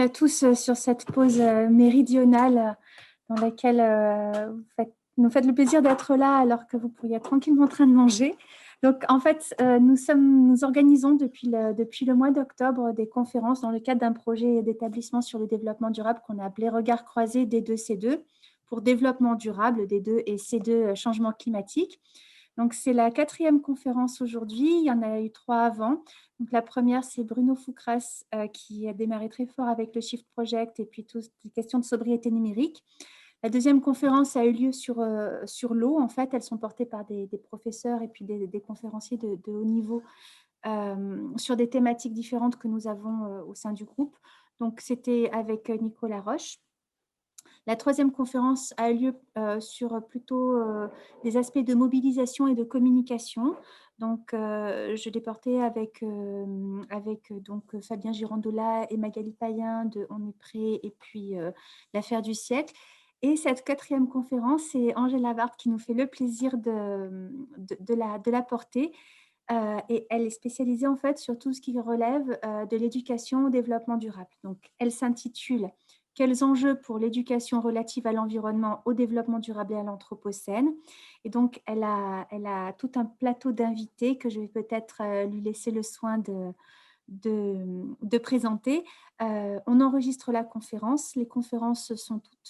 bienvenue à tous sur cette pause méridionale dans laquelle nous faites le plaisir d'être là alors que vous pourriez être tranquillement en train de manger. Donc, en fait, nous organisons depuis le mois d'octobre des conférences dans le cadre d'un projet d'établissement sur le développement durable qu'on a appelé Regards croisés D2C2 pour développement durable, D2 et C2 changement climatique. Donc, c'est la 4e conférence aujourd'hui. Il y en a eu 3 avant. Donc, la première, c'est Bruno Foucras qui a démarré très fort avec le Shift Project et puis toutes les questions de sobriété numérique. La 2e conférence a eu lieu sur l'eau. En fait, elles sont portées par des professeurs et puis des conférenciers de haut niveau sur des thématiques différentes que nous avons au sein du groupe. Donc, c'était avec Nicolas Roche. La 3e conférence a eu lieu sur plutôt des aspects de mobilisation et de communication. Donc, je l'ai porté avec Fabien Girandola et Magali Payen de On est prêt et puis l'affaire du siècle. Et cette 4e conférence, c'est Angèle Lavard qui nous fait le plaisir de la porter. Et elle est spécialisée en fait sur tout ce qui relève de l'éducation au développement durable. Donc, elle s'intitule « Quels enjeux pour l'éducation relative à l'environnement, au développement durable et à l'anthropocène ?» Et donc, elle a tout un plateau d'invités que je vais peut-être lui laisser le soin de présenter. On enregistre la conférence. Les conférences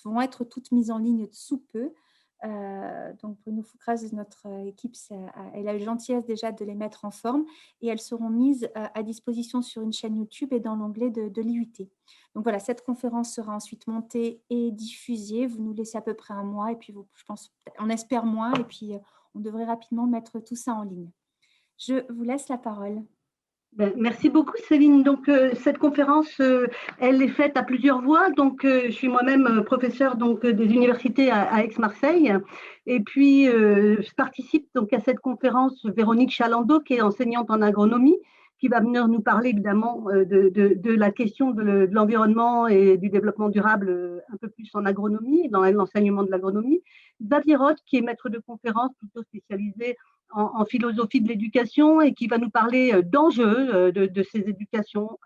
vont être toutes mises en ligne sous peu. Donc Bruno Foucras, notre équipe, elle a eu la gentillesse déjà de les mettre en forme et elles seront mises à disposition sur une chaîne YouTube et dans l'onglet de l'IUT. Donc voilà, cette conférence sera ensuite montée et diffusée. Vous nous laissez à peu près un mois et puis je pense, on espère moins et puis on devrait rapidement mettre tout ça en ligne. Je vous laisse la parole. Merci beaucoup Céline. Donc cette conférence, elle est faite à plusieurs voix. Donc je suis moi-même professeure des universités à Aix-Marseille, et puis je participe donc à cette conférence Véronique Chalandot, qui est enseignante en agronomie, qui va venir nous parler évidemment de la question de l'environnement et du développement durable un peu plus en agronomie, dans l'enseignement de l'agronomie. Xavier Roth, qui est maître de conférence plutôt spécialisé en philosophie de l'éducation et qui va nous parler d'enjeux de ces éducations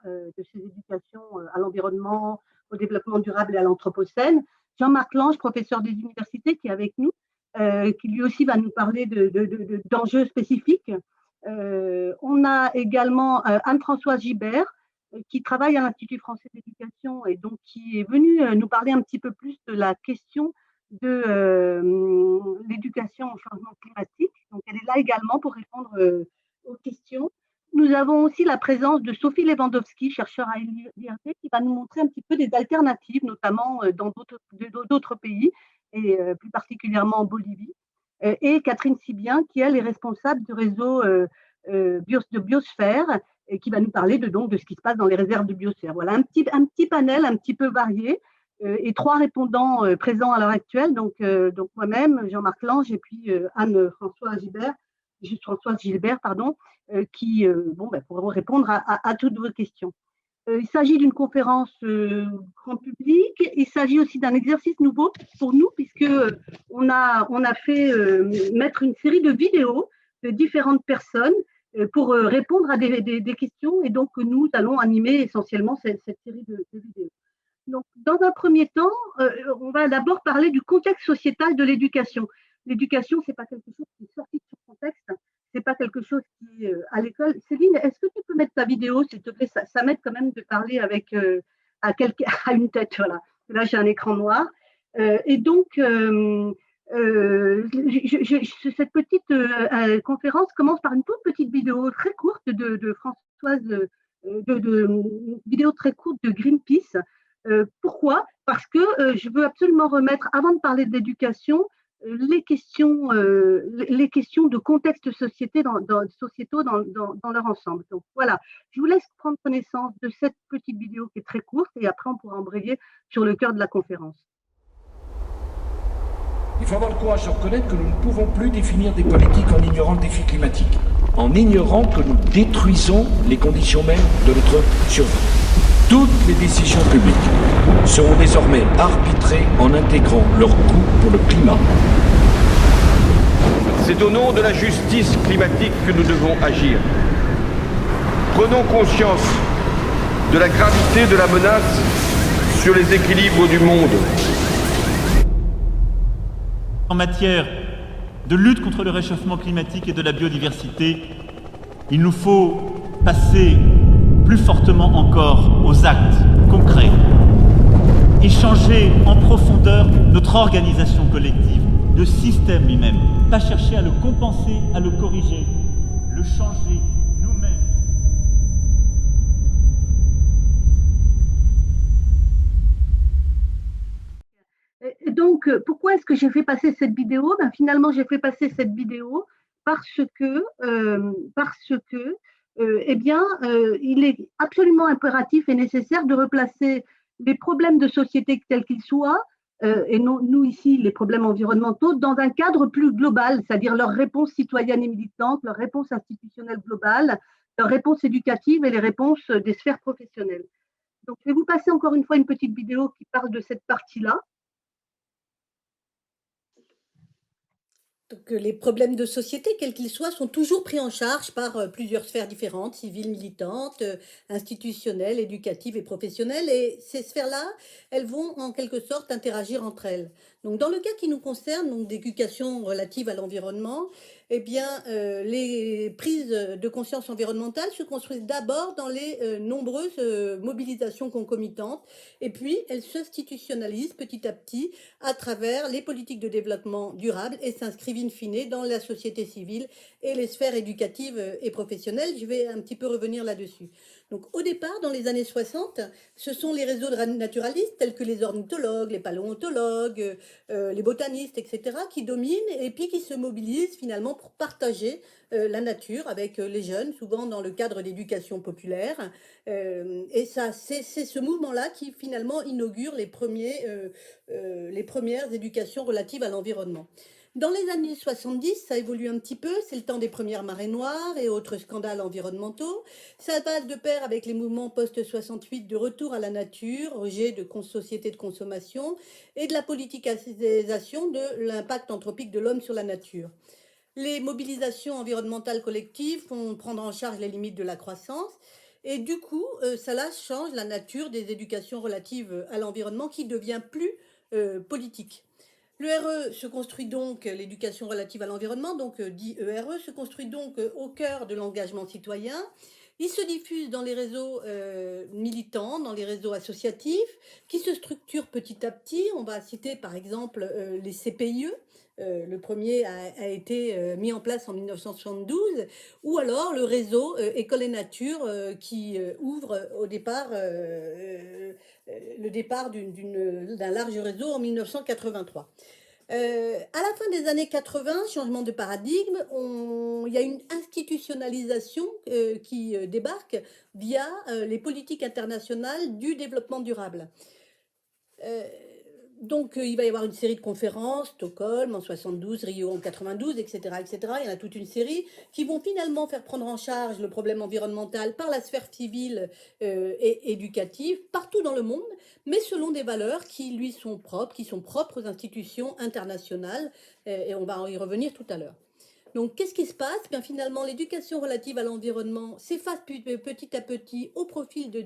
à l'environnement, au développement durable et à l'anthropocène. Jean-Marc Lange, professeur des universités, qui est avec nous, qui lui aussi va nous parler d'enjeux spécifiques. On a également Anne-Françoise Gibert, qui travaille à l'Institut français d'éducation et donc qui est venue nous parler un petit peu plus de la question de l'éducation au changement climatique. Donc, elle est là également pour répondre aux questions. Nous avons aussi la présence de Sophie Lewandowski, chercheure à l'IRT, qui va nous montrer un petit peu des alternatives, notamment dans d'autres pays, et plus particulièrement en Bolivie. Et Catherine Sibien, qui, elle, est responsable du réseau de biosphère, et qui va nous parler de ce qui se passe dans les réserves de biosphère. Voilà, un petit panel un petit peu varié, et 3 répondants présents à l'heure actuelle, donc moi-même, Jean-Marc Lange, et puis Anne-Françoise Gilbert, qui pourront répondre à toutes vos questions. Il s'agit d'une conférence grand public. Il s'agit aussi d'un exercice nouveau pour nous, puisque on a fait mettre une série de vidéos de différentes personnes pour répondre à des questions, et donc nous allons animer essentiellement cette série de vidéos. Donc, dans un premier temps, on va d'abord parler du contexte sociétal de l'éducation. L'éducation, ce n'est pas quelque chose qui est sorti de son contexte, ce n'est pas quelque chose qui est à l'école. Céline, est-ce que tu peux mettre ta vidéo, s'il te plaît? Ça m'aide quand même de parler avec à une tête. Voilà. Là, j'ai un écran noir. Et donc, cette petite conférence commence par une toute petite vidéo très courte de Françoise, vidéo très courte de Greenpeace. Pourquoi? Parce que je veux absolument remettre, avant de parler de l'éducation, les questions de contexte sociétaux dans leur ensemble. Donc voilà, je vous laisse prendre connaissance de cette petite vidéo qui est très courte, et après on pourra embrayer sur le cœur de la conférence. Il faut avoir le courage de reconnaître que nous ne pouvons plus définir des politiques en ignorant le défi climatique, en ignorant que nous détruisons les conditions mêmes de notre survie. Toutes les décisions publiques seront désormais arbitrées en intégrant leurs coûts pour le climat. C'est au nom de la justice climatique que nous devons agir. Prenons conscience de la gravité de la menace sur les équilibres du monde. En matière de lutte contre le réchauffement climatique et de la biodiversité, il nous faut passer plus fortement encore aux actes concrets et changer en profondeur notre organisation collective, le système lui-même, pas chercher à le compenser, à le corriger, le changer nous-mêmes. Et donc, pourquoi est-ce que j'ai fait passer cette vidéo? Finalement, j'ai fait passer cette vidéo parce que il est absolument impératif et nécessaire de replacer les problèmes de société tels qu'ils soient, et non, nous ici, les problèmes environnementaux, dans un cadre plus global, c'est-à-dire leur réponse citoyenne et militante, leur réponse institutionnelle globale, leur réponse éducative et les réponses des sphères professionnelles. Donc, je vais vous passer encore une fois une petite vidéo qui parle de cette partie-là. Donc, les problèmes de société, quels qu'ils soient, sont toujours pris en charge par plusieurs sphères différentes, civiles, militantes, institutionnelles, éducatives et professionnelles. Et ces sphères-là, elles vont en quelque sorte interagir entre elles. Donc, dans le cas qui nous concerne, donc d'éducation relative à l'environnement, eh bien, les prises de conscience environnementale se construisent d'abord dans les nombreuses mobilisations concomitantes, et puis elles s'institutionnalisent petit à petit à travers les politiques de développement durable et s'inscrivent in fine dans la société civile et les sphères éducatives et professionnelles. Je vais un petit peu revenir là-dessus. Donc, au départ, dans les années 60, ce sont les réseaux de naturalistes tels que les ornithologues, les paléontologues, les botanistes, etc., qui dominent et puis qui se mobilisent finalement pour partager la nature avec les jeunes, souvent dans le cadre d'éducation populaire. Et ça, c'est ce mouvement-là qui finalement inaugure les premières éducations relatives à l'environnement. Dans les années 70, ça évolue un petit peu, c'est le temps des premières marées noires et autres scandales environnementaux. Ça va de pair avec les mouvements post-68 de retour à la nature, rejet de sociétés de consommation et de la politisation de l'impact anthropique de l'homme sur la nature. Les mobilisations environnementales collectives font prendre en charge les limites de la croissance et du coup, cela change la nature des éducations relatives à l'environnement qui devient plus politique. Le RE se construit donc, l'éducation relative à l'environnement, donc dit ERE, se construit donc au cœur de l'engagement citoyen. Il se diffuse dans les réseaux militants, dans les réseaux associatifs, qui se structurent petit à petit. On va citer par exemple les CPIE. Le premier a été mis en place en 1972, ou alors le réseau École et Nature qui ouvre au départ le départ d'un large réseau en 1983. À la fin des années 80, changement de paradigme, il y a une institutionnalisation qui débarque via les politiques internationales du développement durable. Donc, il va y avoir une série de conférences, Stockholm en 72, Rio en 92, etc., etc. Il y en a toute une série qui vont finalement faire prendre en charge le problème environnemental par la sphère civile et éducative partout dans le monde, mais selon des valeurs qui lui sont propres, qui sont propres aux institutions internationales, et on va y revenir tout à l'heure. Donc, qu'est-ce qui se passe? Bien, finalement, l'éducation relative à l'environnement s'efface petit à petit au profit de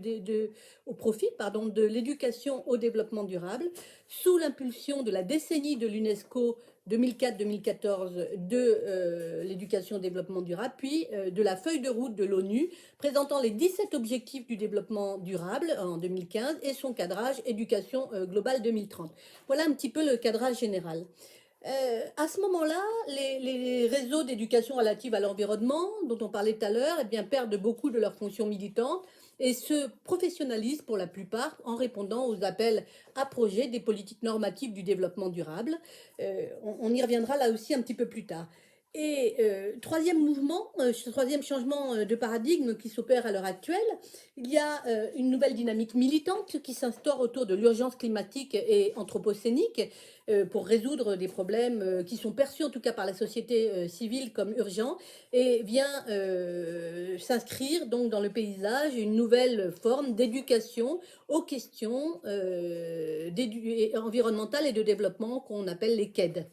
l'éducation au développement durable, sous l'impulsion de la décennie de l'UNESCO 2004-2014 de l'éducation au développement durable, puis de la feuille de route de l'ONU présentant les 17 objectifs du développement durable en 2015 et son cadrage éducation globale 2030. Voilà un petit peu le cadrage général. À ce moment-là, les réseaux d'éducation relative à l'environnement, dont on parlait tout à l'heure, eh bien, perdent beaucoup de leurs fonctions militantes et se professionnalisent pour la plupart en répondant aux appels à projets des politiques normatives du développement durable. On y reviendra là aussi un petit peu plus tard. Et troisième mouvement, troisième changement de paradigme qui s'opère à l'heure actuelle, il y a une nouvelle dynamique militante qui s'instaure autour de l'urgence climatique et anthropocénique pour résoudre des problèmes qui sont perçus en tout cas par la société civile comme urgents et vient s'inscrire donc dans le paysage une nouvelle forme d'éducation aux questions environnementales et de développement qu'on appelle les KED.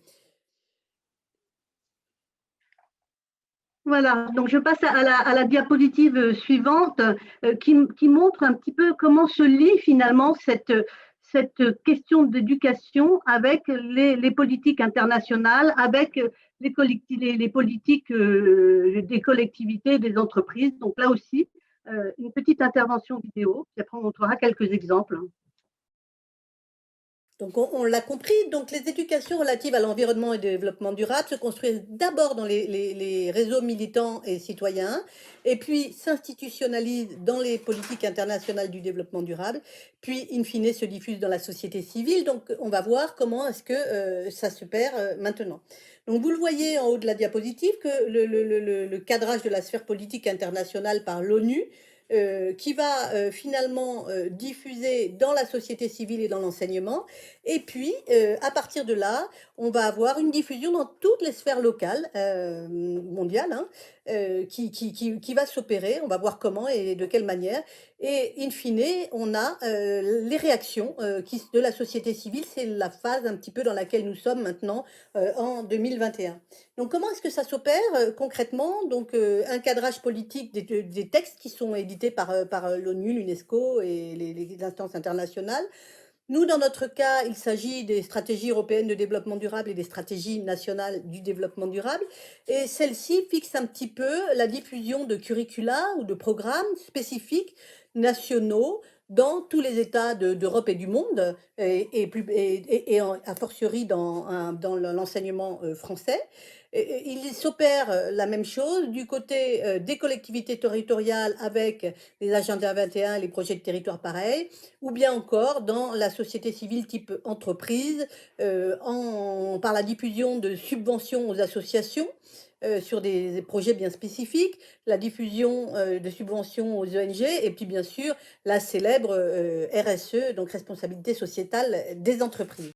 Voilà, donc je passe à la diapositive suivante qui montre un petit peu comment se lie finalement cette question d'éducation avec les politiques internationales, avec les politiques des collectivités, des entreprises. Donc là aussi, une petite intervention vidéo, puis après on montrera quelques exemples. Donc, on l'a compris, donc les éducations relatives à l'environnement et au développement durable se construisent d'abord dans les réseaux militants et citoyens, et puis s'institutionnalisent dans les politiques internationales du développement durable, puis in fine se diffusent dans la société civile. Donc, on va voir comment est-ce que ça se perd maintenant. Donc, vous le voyez en haut de la diapositive que le cadrage de la sphère politique internationale par l'ONU, qui va finalement diffuser dans la société civile et dans l'enseignement. Et puis, à partir de là, on va avoir une diffusion dans toutes les sphères locales, mondiales, hein, qui va s'opérer. On va voir comment et de quelle manière. Et in fine, on a les réactions de la société civile. C'est la phase un petit peu dans laquelle nous sommes maintenant en 2021. Donc, comment est-ce que ça s'opère concrètement? Donc, un cadrage politique des textes qui sont édités par l'ONU, l'UNESCO et les instances internationales. Nous, dans notre cas, il s'agit des stratégies européennes de développement durable et des stratégies nationales du développement durable. Et celles-ci fixent un petit peu la diffusion de curricula ou de programmes spécifiques nationaux dans tous les États d'Europe et du monde, et a fortiori dans l'enseignement français. Il s'opère la même chose du côté des collectivités territoriales avec les agendas 21, les projets de territoire pareils, ou bien encore dans la société civile type entreprise, par la diffusion de subventions aux associations sur des projets bien spécifiques, la diffusion de subventions aux ONG, et puis bien sûr la célèbre RSE, donc responsabilité sociétale des entreprises.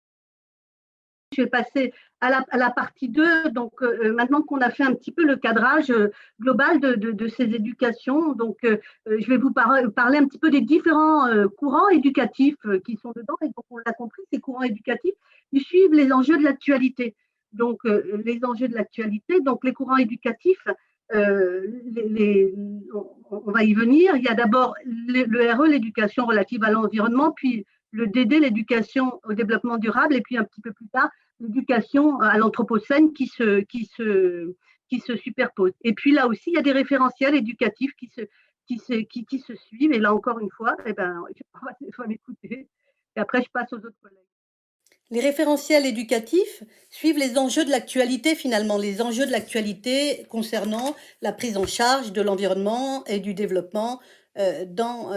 Je vais passer à la partie 2. Donc, maintenant qu'on a fait un petit peu le cadrage global de ces éducations, donc je vais vous parler un petit peu des différents courants éducatifs qui sont dedans. Et donc, on l'a compris, ces courants éducatifs, ils suivent les enjeux de l'actualité. Donc, les enjeux de l'actualité, donc les courants éducatifs, on va y venir. Il y a d'abord le RE, l'éducation relative à l'environnement, puis le DD, l'éducation au développement durable, et puis un petit peu plus tard, l'éducation à l'anthropocène qui se superposent. Et puis là aussi, il y a des référentiels éducatifs qui se suivent. Et là, encore une fois, il faut m'écouter. Et après, je passe aux autres collègues. Les référentiels éducatifs suivent les enjeux de l'actualité, finalement, les enjeux de l'actualité concernant la prise en charge de l'environnement et du développement dans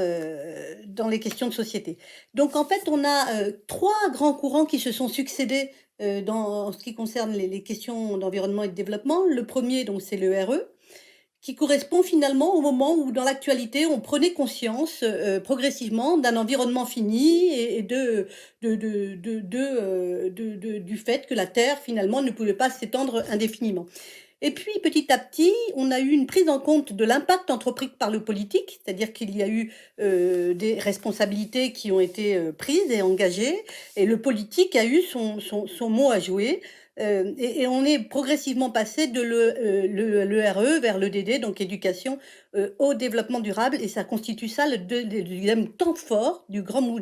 les questions de société. Donc, en fait, on a 3 grands courants qui se sont succédés en ce qui concerne les questions d'environnement et de développement. Le premier, donc, c'est le RE, qui correspond finalement au moment où, dans l'actualité, on prenait conscience progressivement d'un environnement fini et du fait que la Terre, finalement, ne pouvait pas s'étendre indéfiniment. Et puis, petit à petit, on a eu une prise en compte de l'impact entrepris par le politique, c'est-à-dire qu'il y a eu des responsabilités qui ont été prises et engagées, et le politique a eu son mot à jouer. Et on est progressivement passé de l'ERE vers le DD, donc éducation au développement durable, et ça constitue ça le deuxième temps fort des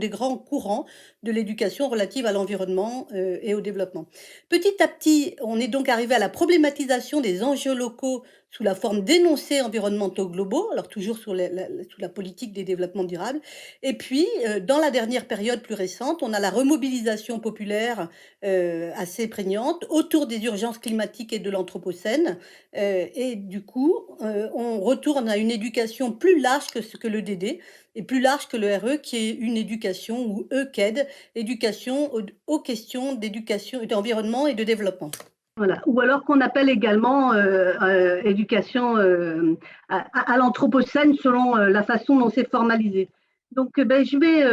grands courants de l'éducation relative à l'environnement et au développement. Petit à petit, on est donc arrivé à la problématisation des enjeux locaux sous la forme d'énoncés environnementaux globaux, alors toujours sous la politique des développements durables. Et puis, dans la dernière période plus récente, on a la remobilisation populaire assez prégnante autour des urgences climatiques et de l'anthropocène. Et du coup, on retourne à une éducation plus large que le DD et plus large que le RE, qui est une éducation, ou EQED, éducation aux questions d'éducation, d'environnement et de développement. Voilà. Ou alors qu'on appelle également éducation à l'anthropocène selon la façon dont c'est formalisé. Donc, je vais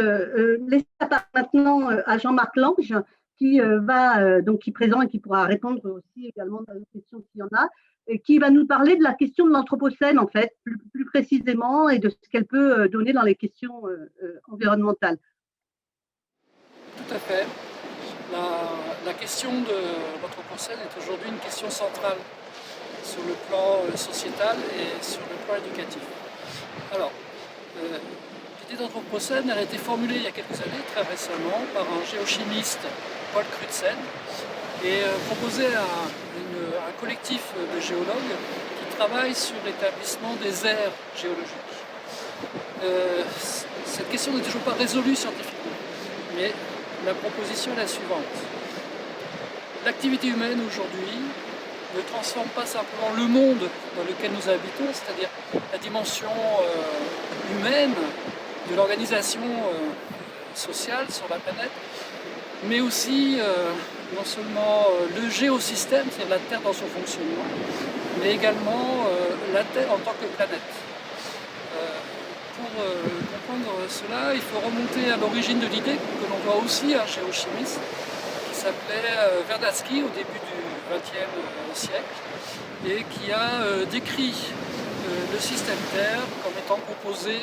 laisser la parole maintenant à Jean-Marc Lange, qui est présent et qui pourra répondre aussi également à des questions s'il y en a, et qui va nous parler de la question de l'anthropocène, en fait, plus précisément, et de ce qu'elle peut donner dans les questions environnementales. Tout à fait. La question de l'anthropocène est aujourd'hui une question centrale sur le plan sociétal et sur le plan éducatif. Alors, L'idée d'anthropocène, elle a été formulée il y a quelques années, très récemment, par un géochimiste, Paul Crutzen, et proposée à un collectif de géologues qui travaillent sur l'établissement des aires géologiques. Cette question n'est toujours pas résolue scientifiquement, mais la proposition est la suivante. L'activité humaine aujourd'hui ne transforme pas simplement le monde dans lequel nous habitons, c'est-à-dire la dimension humaine de l'organisation sociale sur la planète, mais aussi non seulement le géosystème, c'est-à-dire la Terre dans son fonctionnement, mais également la Terre en tant que planète. Pour comprendre cela, il faut remonter à l'origine de l'idée que l'on doit aussi à un géochimiste qui s'appelait Vernadsky au début du XXe siècle et qui a décrit le système Terre comme étant composé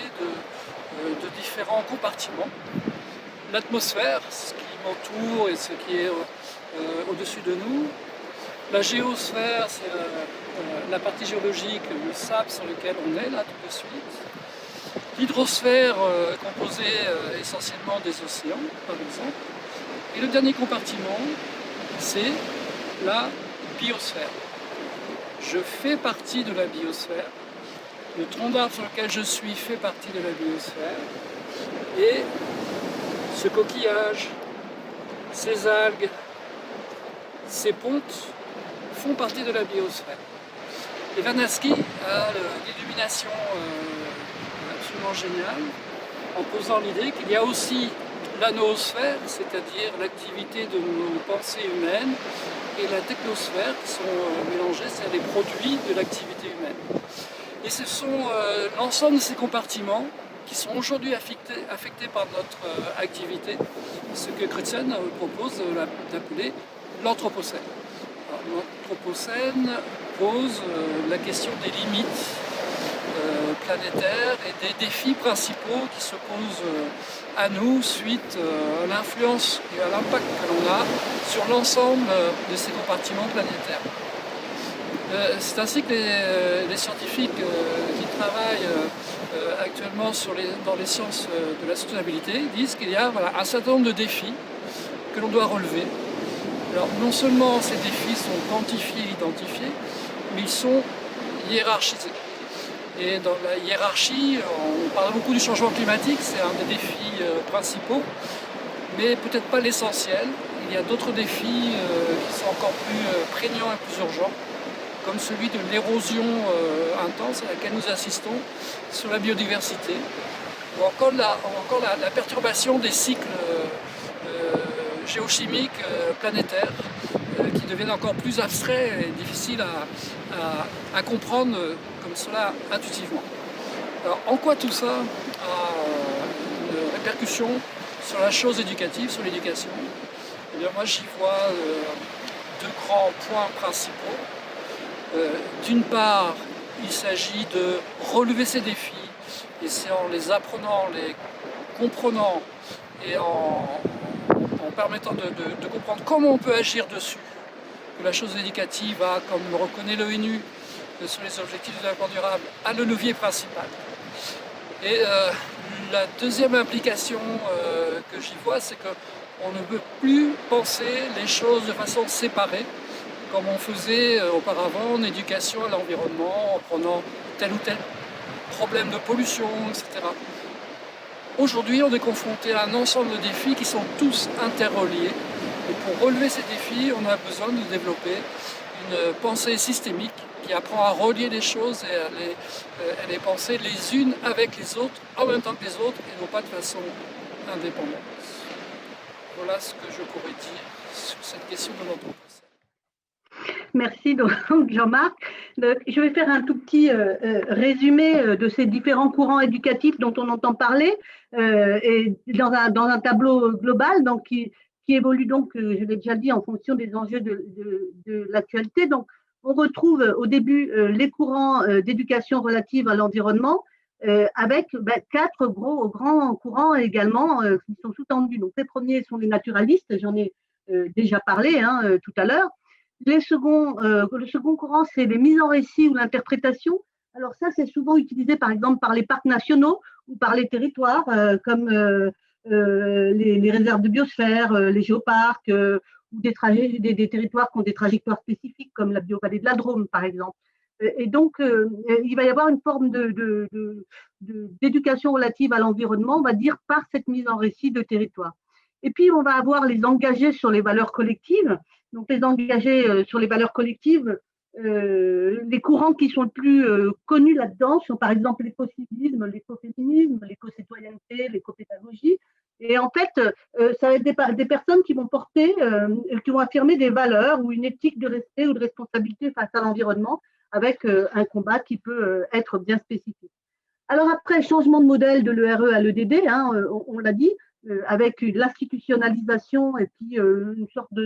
de différents compartiments. L'atmosphère, ce qui m'entoure et ce qui est au-dessus de nous. La géosphère, c'est la partie géologique, le sable sur lequel on est là tout de suite. L'hydrosphère, composée essentiellement des océans, par exemple. Et le dernier compartiment, c'est la biosphère. Je fais partie de la biosphère. Le tronc d'arbre sur lequel je suis fait partie de la biosphère. Et ce coquillage, ces algues, ces pontes font partie de la biosphère. Et Vernadsky a l'illumination absolument géniale en posant l'idée qu'il y a aussi la noosphère, c'est-à-dire l'activité de nos pensées humaines, et la technosphère qui sont mélangées, c'est les produits de l'activité humaine. Et ce sont l'ensemble de ces compartiments qui sont aujourd'hui affectés par notre activité, ce que Crutzen propose d'appeler l'anthropocène. L'anthropocène pose la question des limites planétaires et des défis principaux qui se posent à nous suite à l'influence et à l'impact que l'on a sur l'ensemble de ces compartiments planétaires. C'est ainsi que les scientifiques qui travaillent actuellement dans les sciences de la soutenabilité disent qu'il y a un certain nombre de défis que l'on doit relever. Alors non seulement ces défis sont quantifiés et identifiés, mais ils sont hiérarchisés. Et dans la hiérarchie, on parle beaucoup du changement climatique, c'est un des défis principaux, mais peut-être pas l'essentiel. Il y a d'autres défis qui sont encore plus prégnants et plus urgents, comme celui de l'érosion intense à laquelle nous assistons sur la biodiversité, ou encore la perturbation des cycles géochimiques planétaires qui deviennent encore plus abstraits et difficiles à comprendre comme cela intuitivement. Alors en quoi tout ça a une répercussion sur la chose éducative, sur l'éducation? Eh bien moi j'y vois deux grands points principaux. D'une part, il s'agit de relever ces défis, et c'est en les apprenant, en les comprenant et en permettant de comprendre comment on peut agir dessus, que la chose éducative a, comme le reconnaît l'ONU sur les objectifs de développement durable, a le levier principal. Et la deuxième implication que j'y vois, c'est qu'on ne peut plus penser les choses de façon séparée, comme on faisait auparavant en éducation à l'environnement, en prenant tel ou tel problème de pollution, etc. Aujourd'hui, on est confronté à un ensemble de défis qui sont tous interreliés. Et pour relever ces défis, on a besoin de développer une pensée systémique qui apprend à relier les choses et à les penser les unes avec les autres, en même temps que les autres, et non pas de façon indépendante. Voilà ce que je pourrais dire sur cette question de l'anthropocène. Merci donc Jean-Marc. Je vais faire un tout petit résumé de ces différents courants éducatifs dont on entend parler et dans un tableau global donc, qui évolue donc, je l'ai déjà dit, en fonction des enjeux de l'actualité. Donc, on retrouve au début les courants d'éducation relative à l'environnement avec quatre grands courants également qui sont sous-tendus. Donc, les premiers sont les naturalistes, j'en ai déjà parlé tout à l'heure. Le second courant, c'est les mises en récit ou l'interprétation. Alors ça, c'est souvent utilisé par exemple par les parcs nationaux ou par les territoires, comme les réserves de biosphère, les géoparcs, ou des territoires qui ont des trajectoires spécifiques, comme la biovallée de la Drôme, par exemple. Et donc, il va y avoir une forme d'éducation relative à l'environnement, on va dire, par cette mise en récit de territoire. Et puis, on va avoir les engagés sur les valeurs collectives. Donc, les engagés sur les valeurs collectives, les courants qui sont le plus connus là-dedans sont par exemple l'écocivisme, l'écoféminisme, l'éco-citoyenneté, l'éco-pédagogie. Et en fait, ça va être des personnes qui vont porter, qui vont affirmer des valeurs ou une éthique de respect ou de responsabilité face à l'environnement, avec un combat qui peut être bien spécifique. Alors après, changement de modèle de l'ERE à l'EDD, hein, on l'a dit, avec l'institutionnalisation et puis une sorte de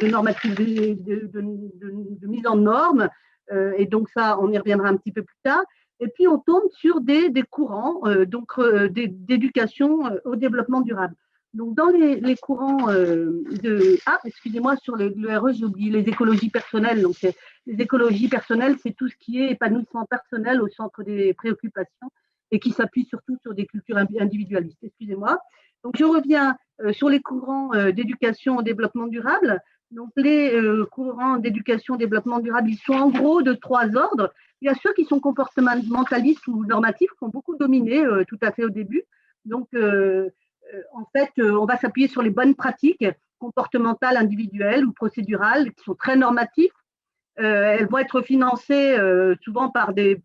normative, de mise en norme, et donc ça, on y reviendra un petit peu plus tard. Et puis on tombe sur des courants d'éducation au développement durable. Donc dans les courants excusez-moi, sur l'ERE, j'ai oublié les écologies personnelles. Donc les écologies personnelles, c'est tout ce qui est épanouissement personnel au centre des préoccupations et qui s'appuie surtout sur des cultures individualistes. Excusez-moi. Donc je reviens sur les courants d'éducation au développement durable. Donc les courants d'éducation au développement durable, ils sont en gros de 3 ordres. Il y a ceux qui sont comportementalistes ou normatifs, qui ont beaucoup dominé tout à fait au début. Donc en fait, on va s'appuyer sur les bonnes pratiques comportementales, individuelles ou procédurales, qui sont très normatives. Elles vont être financées souvent par des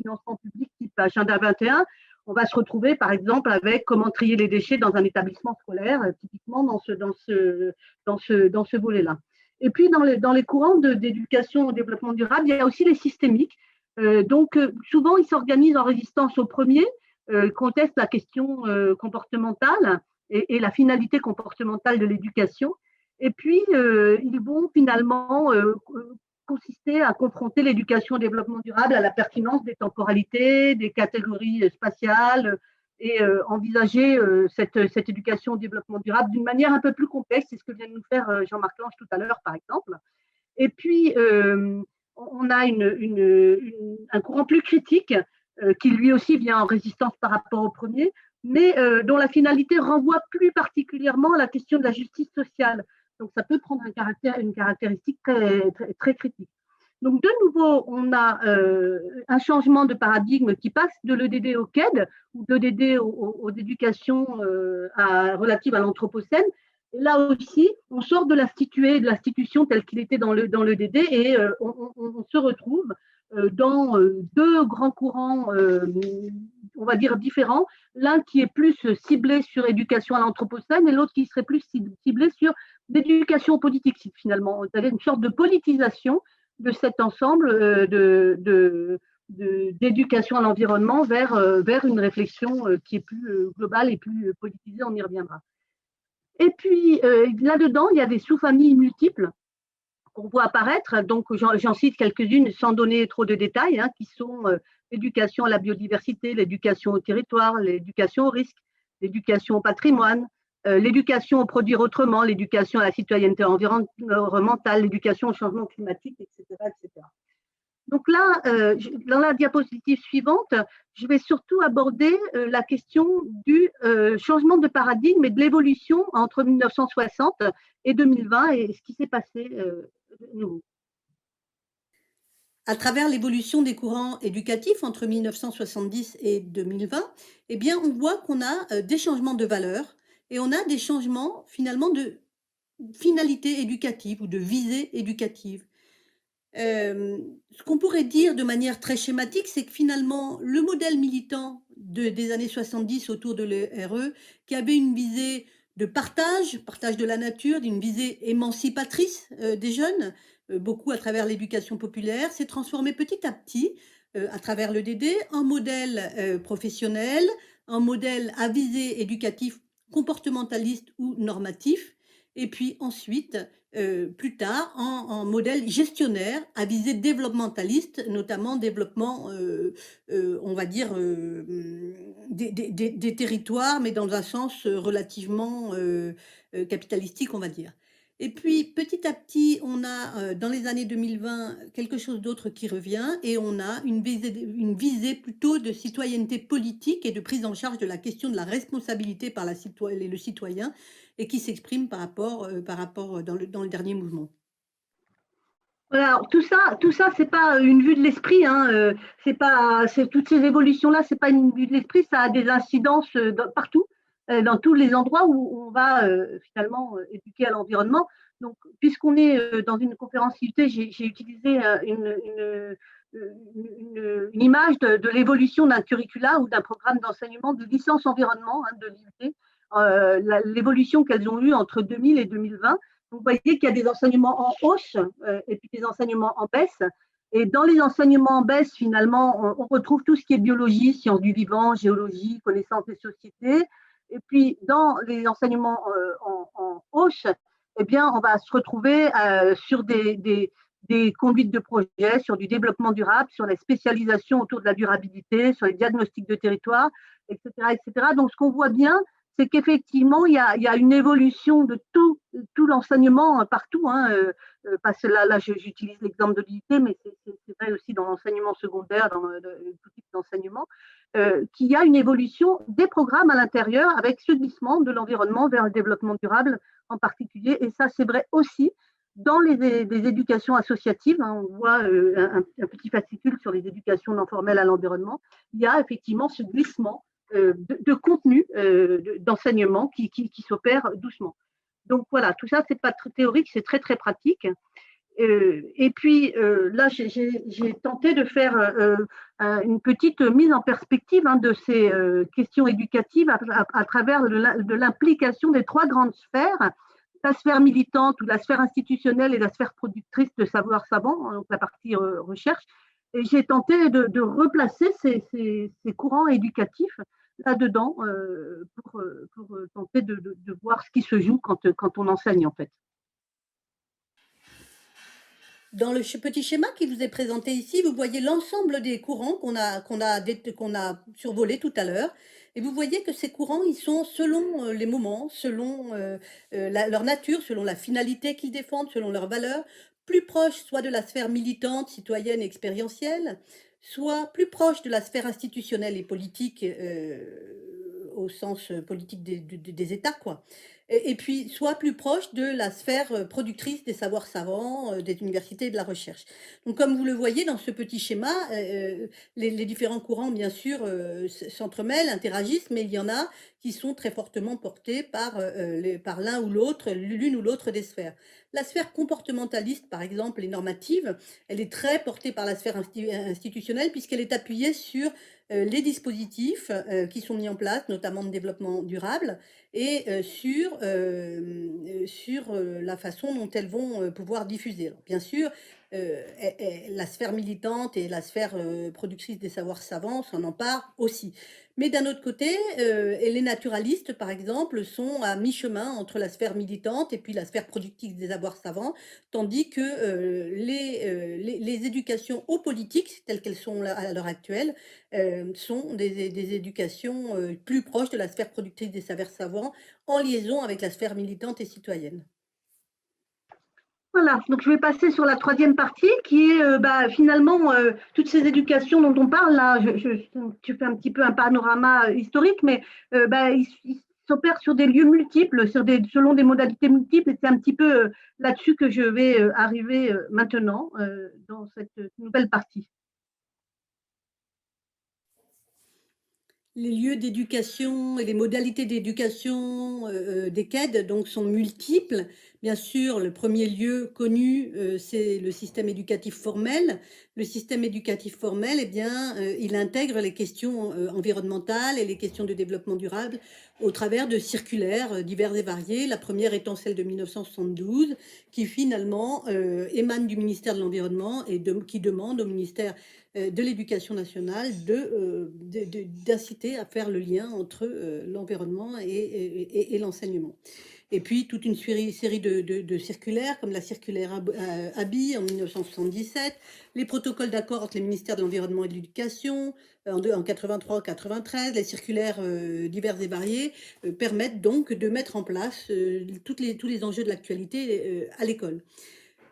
financements publics type Agenda 21. On va se retrouver, par exemple, avec comment trier les déchets dans un établissement scolaire, typiquement dans ce volet-là. Et puis, dans les courants d'éducation au développement durable, il y a aussi les systémiques. Donc, souvent, ils s'organisent en résistance au premier, contestent la question comportementale et la finalité comportementale de l'éducation. Et puis, ils vont finalement consister à confronter l'éducation au développement durable à la pertinence des temporalités, des catégories spatiales, et envisager cette éducation au développement durable d'une manière un peu plus complexe. C'est ce que vient de nous faire Jean-Marc Lange tout à l'heure, par exemple. Et puis, on a un courant plus critique qui lui aussi vient en résistance par rapport au premier, mais dont la finalité renvoie plus particulièrement à la question de la justice sociale. Donc, ça peut prendre une caractéristique très, très, très critique. Donc, de nouveau, on a un changement de paradigme qui passe de l'EDD au KED, ou de l'EDD aux éducations relatives à l'anthropocène. Et là aussi, on sort de l'institution telle qu'il était dans l'EDD et on se retrouve dans 2 grands courants, on va dire différents. L'un qui est plus ciblé sur éducation à l'anthropocène et l'autre qui serait plus ciblé sur l'éducation politique, finalement. Vous avez une sorte de politisation de cet ensemble d'éducation à l'environnement vers une réflexion qui est plus globale et plus politisée, on y reviendra. Et puis, là-dedans, il y a des sous-familles multiples qu'on voit apparaître. Donc, j'en cite quelques-unes sans donner trop de détails, hein, qui sont l'éducation à la biodiversité, l'éducation au territoire, l'éducation au risque, l'éducation au patrimoine, l'éducation aux produire autrement, l'éducation à la citoyenneté environnementale, l'éducation au changement climatique, etc. etc. Donc là, dans la diapositive suivante, je vais surtout aborder la question du changement de paradigme et de l'évolution entre 1960 et 2020 et ce qui s'est passé de nouveau. À travers l'évolution des courants éducatifs entre 1970 et 2020, eh bien, on voit qu'on a des changements de valeurs et on a des changements finalement de finalité éducative ou de visée éducative. Ce qu'on pourrait dire de manière très schématique, c'est que finalement, le modèle militant des années 70 autour de l'ERE, qui avait une visée de partage de la nature, d'une visée émancipatrice des jeunes, beaucoup à travers l'éducation populaire, s'est transformé petit à petit, à travers le DD, en modèle professionnel, en modèle à visée éducatif comportementaliste ou normatif, et puis ensuite, plus tard, en modèle gestionnaire à visée développementaliste, notamment développement, on va dire, des territoires, mais dans un sens relativement capitalistique, on va dire. Et puis, petit à petit, on a, dans les années 2020, quelque chose d'autre qui revient et on a une visée plutôt de citoyenneté politique et de prise en charge de la question de la responsabilité par le citoyen et qui s'exprime par rapport dans le dernier mouvement. Voilà, alors tout ça, c'est pas une vue de l'esprit, hein, c'est pas, c'est toutes ces évolutions-là, c'est pas une vue de l'esprit, ça a des incidences partout, dans tous les endroits où on va finalement éduquer à l'environnement. Donc, puisqu'on est dans une conférence IUT, j'ai utilisé une image de l'évolution d'un curricula ou d'un programme d'enseignement de licence environnement hein, de l'IUT, l'évolution qu'elles ont eue entre 2000 et 2020. Vous voyez qu'il y a des enseignements en hausse et puis des enseignements en baisse. Et dans les enseignements en baisse, finalement, on retrouve tout ce qui est biologie, sciences du vivant, géologie, connaissance des sociétés. Et puis, dans les enseignements en hausse, eh bien, on va se retrouver sur des conduites de projet, sur du développement durable, sur la spécialisation autour de la durabilité, sur les diagnostics de territoire, etc., etc. Donc, ce qu'on voit bien, c'est qu'effectivement, il y a une évolution de tout l'enseignement partout. Hein, parce que là j'utilise l'exemple de l'IUT, mais c'est vrai aussi dans l'enseignement secondaire, dans tout type d'enseignement, qu'il y a une évolution des programmes à l'intérieur avec ce glissement de l'environnement vers le développement durable en particulier. Et ça, c'est vrai aussi dans des éducations associatives. Hein, on voit un petit fascicule sur les éducations non formelles à l'environnement. Il y a effectivement ce glissement de contenu d'enseignement qui s'opère doucement. Donc voilà, tout ça, c'est pas très théorique, c'est très très pratique. Et puis là, j'ai tenté de faire une petite mise en perspective hein, de ces questions éducatives à travers de l'implication des trois grandes sphères, la sphère militante ou la sphère institutionnelle et la sphère productrice de savoir savant, donc la partie recherche. Et j'ai tenté de replacer ces courants éducatifs là-dedans pour tenter de voir ce qui se joue quand on enseigne en fait. Dans le petit schéma qui vous est présenté ici, vous voyez l'ensemble des courants qu'on a survolés tout à l'heure. Et vous voyez que ces courants, ils sont selon les moments, selon leur nature, selon la finalité qu'ils défendent, selon leurs valeurs, plus proches soit de la sphère militante, citoyenne, expérientielle, soit plus proches de la sphère institutionnelle et politique au sens politique des États, quoi. Et puis, soit plus proche de la sphère productrice des savoirs savants, des universités et de la recherche. Donc, comme vous le voyez dans ce petit schéma, les différents courants, bien sûr, s'entremêlent, interagissent, mais il y en a qui sont très fortement portés par l'un ou l'autre, l'une ou l'autre des sphères. La sphère comportementaliste, par exemple, et normative, elle est très portée par la sphère institutionnelle puisqu'elle est appuyée sur les dispositifs qui sont mis en place, notamment de développement durable, et sur la façon dont elles vont pouvoir diffuser. Alors, bien sûr, la sphère militante et la sphère productrice des savoirs savants s'en emparent aussi. Mais d'un autre côté, et les naturalistes, par exemple, sont à mi-chemin entre la sphère militante et puis la sphère productive des savoirs savants, tandis que les éducations aux politiques, telles qu'elles sont à l'heure actuelle, sont des éducations plus proches de la sphère productive des savoirs savants, en liaison avec la sphère militante et citoyenne. Voilà, donc je vais passer sur la troisième partie qui est finalement toutes ces éducations dont on parle là. Je fais un petit peu un panorama historique, mais ils s'opèrent sur des lieux multiples, selon des modalités multiples, et c'est un petit peu là-dessus que je vais arriver maintenant dans cette nouvelle partie. Les lieux d'éducation et les modalités d'éducation des CED donc, sont multiples. Bien sûr, le premier lieu connu, c'est le système éducatif formel. Le système éducatif formel, eh bien, il intègre les questions environnementales et les questions de développement durable au travers de circulaires divers et variés. La première étant celle de 1972, qui finalement émane du ministère de l'Environnement et qui demande au ministère de l'Éducation nationale d'inciter à faire le lien entre l'environnement et l'enseignement. Et puis toute une série de circulaires, comme la circulaire Abi en 1977, les protocoles d'accord entre les ministères de l'Environnement et de l'Éducation en 83-93, les circulaires divers et variés permettent donc de mettre en place tous les enjeux de l'actualité à l'école.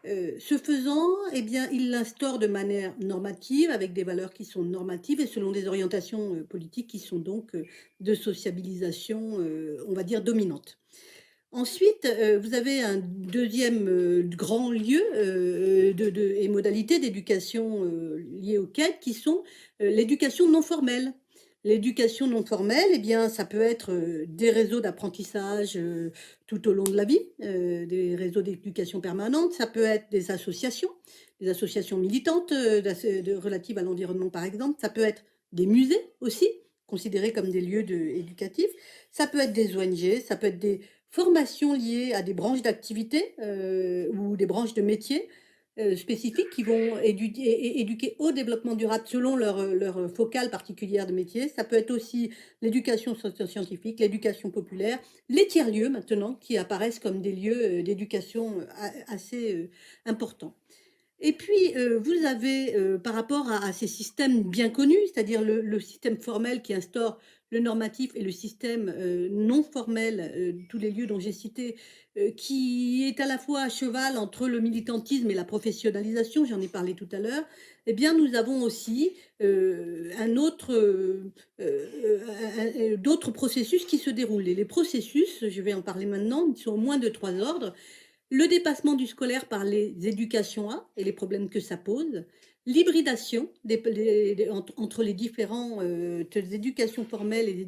Ce faisant, eh bien, il l'instaure de manière normative, avec des valeurs qui sont normatives et selon des orientations politiques qui sont donc de sociabilisation, on va dire, dominante. Ensuite, vous avez un deuxième grand lieu et modalité d'éducation liée aux quêtes qui sont l'éducation non formelle. L'éducation non formelle, eh bien, ça peut être des réseaux d'apprentissage tout au long de la vie, des réseaux d'éducation permanente, ça peut être des associations militantes relatives à l'environnement par exemple, ça peut être des musées aussi, considérés comme des lieux éducatifs, ça peut être des ONG, ça peut être des formations liées à des branches d'activité ou des branches de métiers spécifiques qui vont éduquer au développement durable selon leur focale particulière de métier. Ça peut être aussi l'éducation socio-scientifique, l'éducation populaire, les tiers-lieux maintenant qui apparaissent comme des lieux d'éducation assez importants. Et puis, vous avez, par rapport à ces systèmes bien connus, c'est-à-dire le système formel qui instaure le normatif et le système non formel, tous les lieux dont j'ai cité, qui est à la fois à cheval entre le militantisme et la professionnalisation, j'en ai parlé tout à l'heure, eh bien, nous avons aussi d'autres processus qui se déroulent. Et les processus, je vais en parler maintenant, ils sont au moins de 3 ordres. Le dépassement du scolaire par les éducations A et les problèmes que ça pose, l'hybridation entre les différentes éducations formelles et les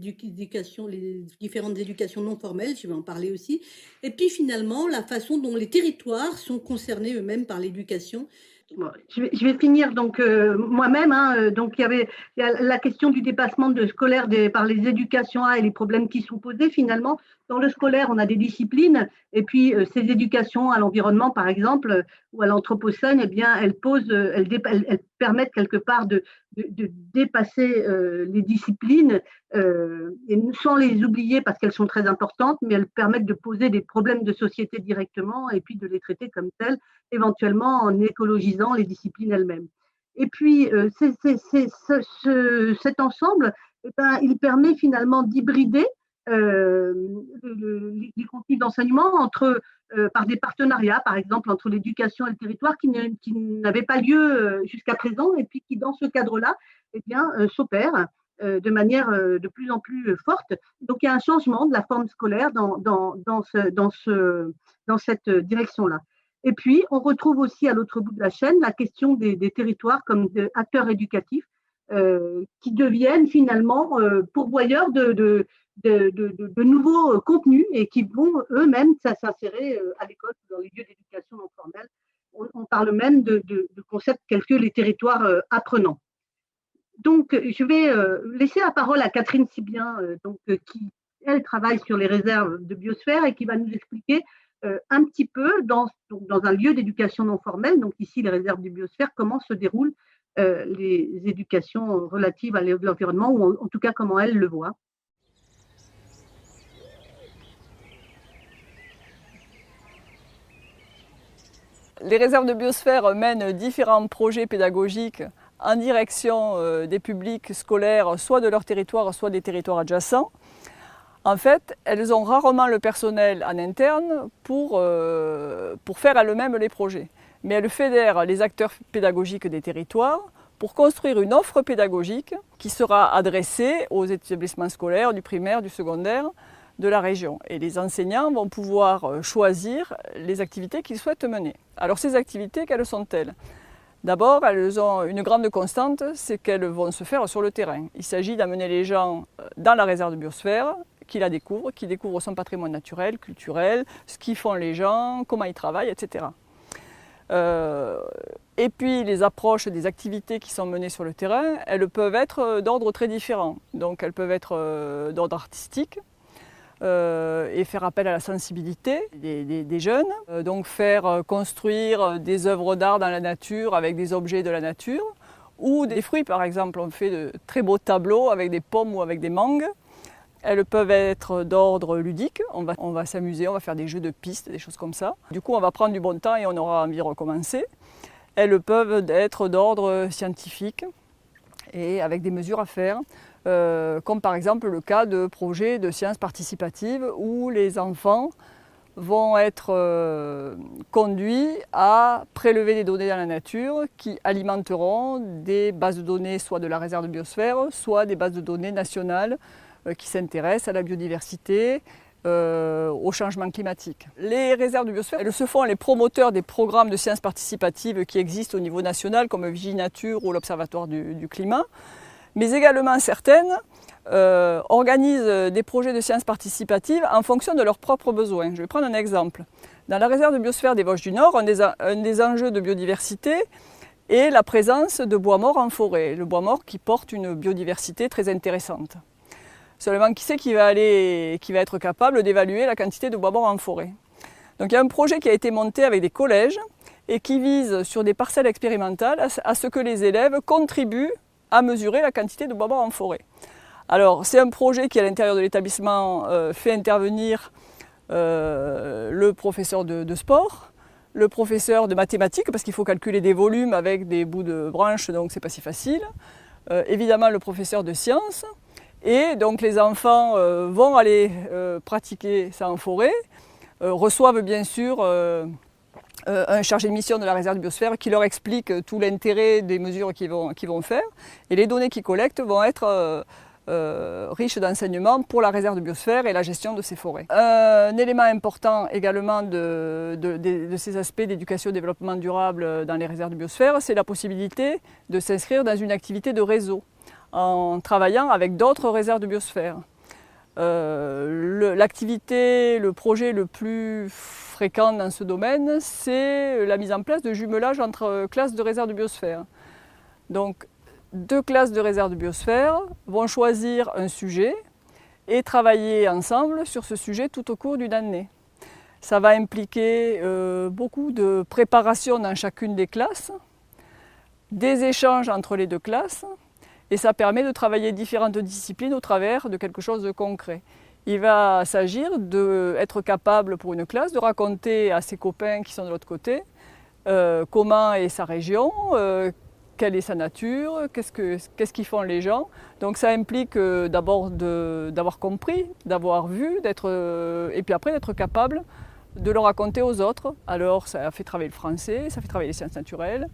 différentes éducations non formelles, je vais en parler aussi, et puis finalement la façon dont les territoires sont concernés eux-mêmes par l'éducation. Bon, je vais finir donc moi-même. Donc il y a la question du dépassement de scolaire par les éducations A et les problèmes qui sont posés finalement. Dans le scolaire, on a des disciplines et puis ces éducations à l'environnement, par exemple, ou à l'anthropocène, eh bien, elles permettent quelque part de dépasser les disciplines et sans les oublier parce qu'elles sont très importantes, mais elles permettent de poser des problèmes de société directement et puis de les traiter comme tels, éventuellement en écologisant les disciplines elles-mêmes. Et puis, cet ensemble, eh ben, il permet finalement d'hybrider les contenus d'enseignement par des partenariats, par exemple, entre l'éducation et le territoire qui n'avaient pas lieu jusqu'à présent et puis qui, dans ce cadre-là, eh bien, s'opèrent de manière de plus en plus forte. Donc, il y a un changement de la forme scolaire dans cette direction-là. Et puis, on retrouve aussi à l'autre bout de la chaîne la question des territoires comme acteurs éducatifs qui deviennent finalement pourvoyeurs de nouveaux contenus et qui vont eux-mêmes s'insérer à l'école dans les lieux d'éducation non formelle. On parle même de concepts tels que les territoires apprenants. Donc, je vais laisser la parole à Catherine Sibien, qui, elle, travaille sur les réserves de biosphère et qui va nous expliquer un petit peu dans un lieu d'éducation non formelle, donc ici les réserves de biosphère, comment se déroulent les éducations relatives à l'environnement, ou en tout cas comment elle le voit. Les réserves de biosphère mènent différents projets pédagogiques en direction des publics scolaires, soit de leur territoire, soit des territoires adjacents. En fait, elles ont rarement le personnel en interne pour faire elles-mêmes les projets. Mais elles fédèrent les acteurs pédagogiques des territoires pour construire une offre pédagogique qui sera adressée aux établissements scolaires du primaire, du secondaire, de la région. Et les enseignants vont pouvoir choisir les activités qu'ils souhaitent mener. Alors ces activités, quelles sont-elles ? D'abord, elles ont une grande constante, c'est qu'elles vont se faire sur le terrain. Il s'agit d'amener les gens dans la réserve de biosphère, qui découvrent son patrimoine naturel, culturel, ce qu'ils font les gens, comment ils travaillent, etc. Et puis les approches des activités qui sont menées sur le terrain, elles peuvent être d'ordre très différent. Donc elles peuvent être d'ordre artistique, et faire appel à la sensibilité des jeunes, donc faire construire des œuvres d'art dans la nature avec des objets de la nature, ou des fruits par exemple. On fait de très beaux tableaux avec des pommes ou avec des mangues, Elles peuvent être d'ordre ludique, on va s'amuser, on va faire des jeux de pistes, des choses comme ça. Du coup, on va prendre du bon temps et on aura envie de recommencer. Elles peuvent être d'ordre scientifique et avec des mesures à faire, comme par exemple le cas de projets de sciences participatives où les enfants vont être conduits à prélever des données dans la nature qui alimenteront des bases de données soit de la réserve de biosphère, soit des bases de données nationales qui s'intéressent à la biodiversité, au changement climatique. Les réserves de biosphère, elles se font les promoteurs des programmes de sciences participatives qui existent au niveau national comme Viginature ou l'Observatoire du climat, mais également certaines organisent des projets de sciences participatives en fonction de leurs propres besoins. Je vais prendre un exemple. Dans la réserve de biosphère des Vosges du Nord, un des enjeux de biodiversité est la présence de bois mort en forêt. Le bois mort qui porte une biodiversité très intéressante. Seulement, qui c'est qui va être capable d'évaluer la quantité de bois mort en forêt? Donc il y a un projet qui a été monté avec des collèges et qui vise sur des parcelles expérimentales à ce que les élèves contribuent à mesurer la quantité de bois mort en forêt. Alors c'est un projet qui à l'intérieur de l'établissement fait intervenir le professeur de sport, le professeur de mathématiques parce qu'il faut calculer des volumes avec des bouts de branches donc c'est pas si facile, évidemment le professeur de sciences et donc les enfants vont aller pratiquer ça en forêt, reçoivent bien sûr un chargé de mission de la réserve de biosphère qui leur explique tout l'intérêt des mesures qu'ils vont faire et les données qu'ils collectent vont être riches d'enseignements pour la réserve de biosphère et la gestion de ces forêts. Un élément important également de ces aspects d'éducation et développement durable dans les réserves de biosphère, c'est la possibilité de s'inscrire dans une activité de réseau en travaillant avec d'autres réserves de biosphère. L'activité, le projet le plus fréquent dans ce domaine, c'est la mise en place de jumelage entre classes de réserve de biosphère. Donc, 2 classes de réserve de biosphère vont choisir un sujet et travailler ensemble sur ce sujet tout au cours d'une année. Ça va impliquer beaucoup de préparation dans chacune des classes, des échanges entre les 2 classes, et ça permet de travailler différentes disciplines au travers de quelque chose de concret. Il va s'agir d'être capable pour une classe de raconter à ses copains qui sont de l'autre côté comment est sa région, quelle est sa nature, qu'est-ce qu'ils font les gens. Donc ça implique d'abord d'avoir compris, d'avoir vu, et puis après d'être capable de le raconter aux autres. Alors ça fait travailler le français, ça fait travailler les sciences naturelles,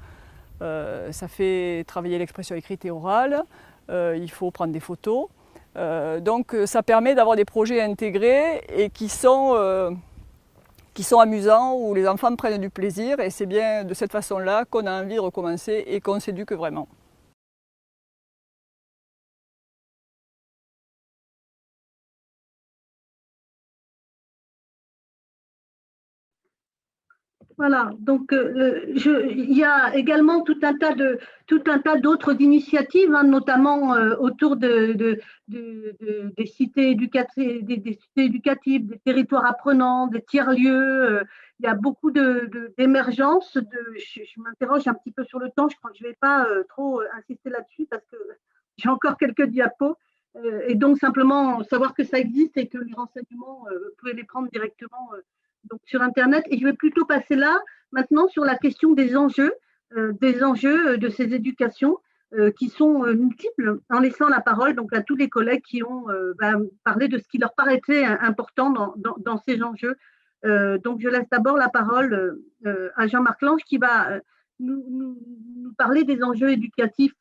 ça fait travailler l'expression écrite et orale, il faut prendre des photos. Donc ça permet d'avoir des projets intégrés et qui sont amusants, où les enfants prennent du plaisir et c'est bien de cette façon-là qu'on a envie de recommencer et qu'on s'éduque vraiment. Voilà, donc il y a également tout un tas d'autres initiatives, hein, notamment autour des cités éducatives, des territoires apprenants, des tiers-lieux. Il y a beaucoup d'émergence. Je m'interroge un petit peu sur le temps, je crois que je ne vais pas trop insister là-dessus parce que j'ai encore quelques diapos. Et donc simplement savoir que ça existe et que les renseignements, vous pouvez les prendre directement donc sur Internet. Et je vais plutôt passer là, maintenant, sur la question des enjeux de ces éducations qui sont multiples, en laissant la parole donc, à tous les collègues qui ont parlé de ce qui leur paraissait important dans ces enjeux. Donc, je laisse d'abord la parole à Jean-Marc Lange qui va nous parler des enjeux éducatifs,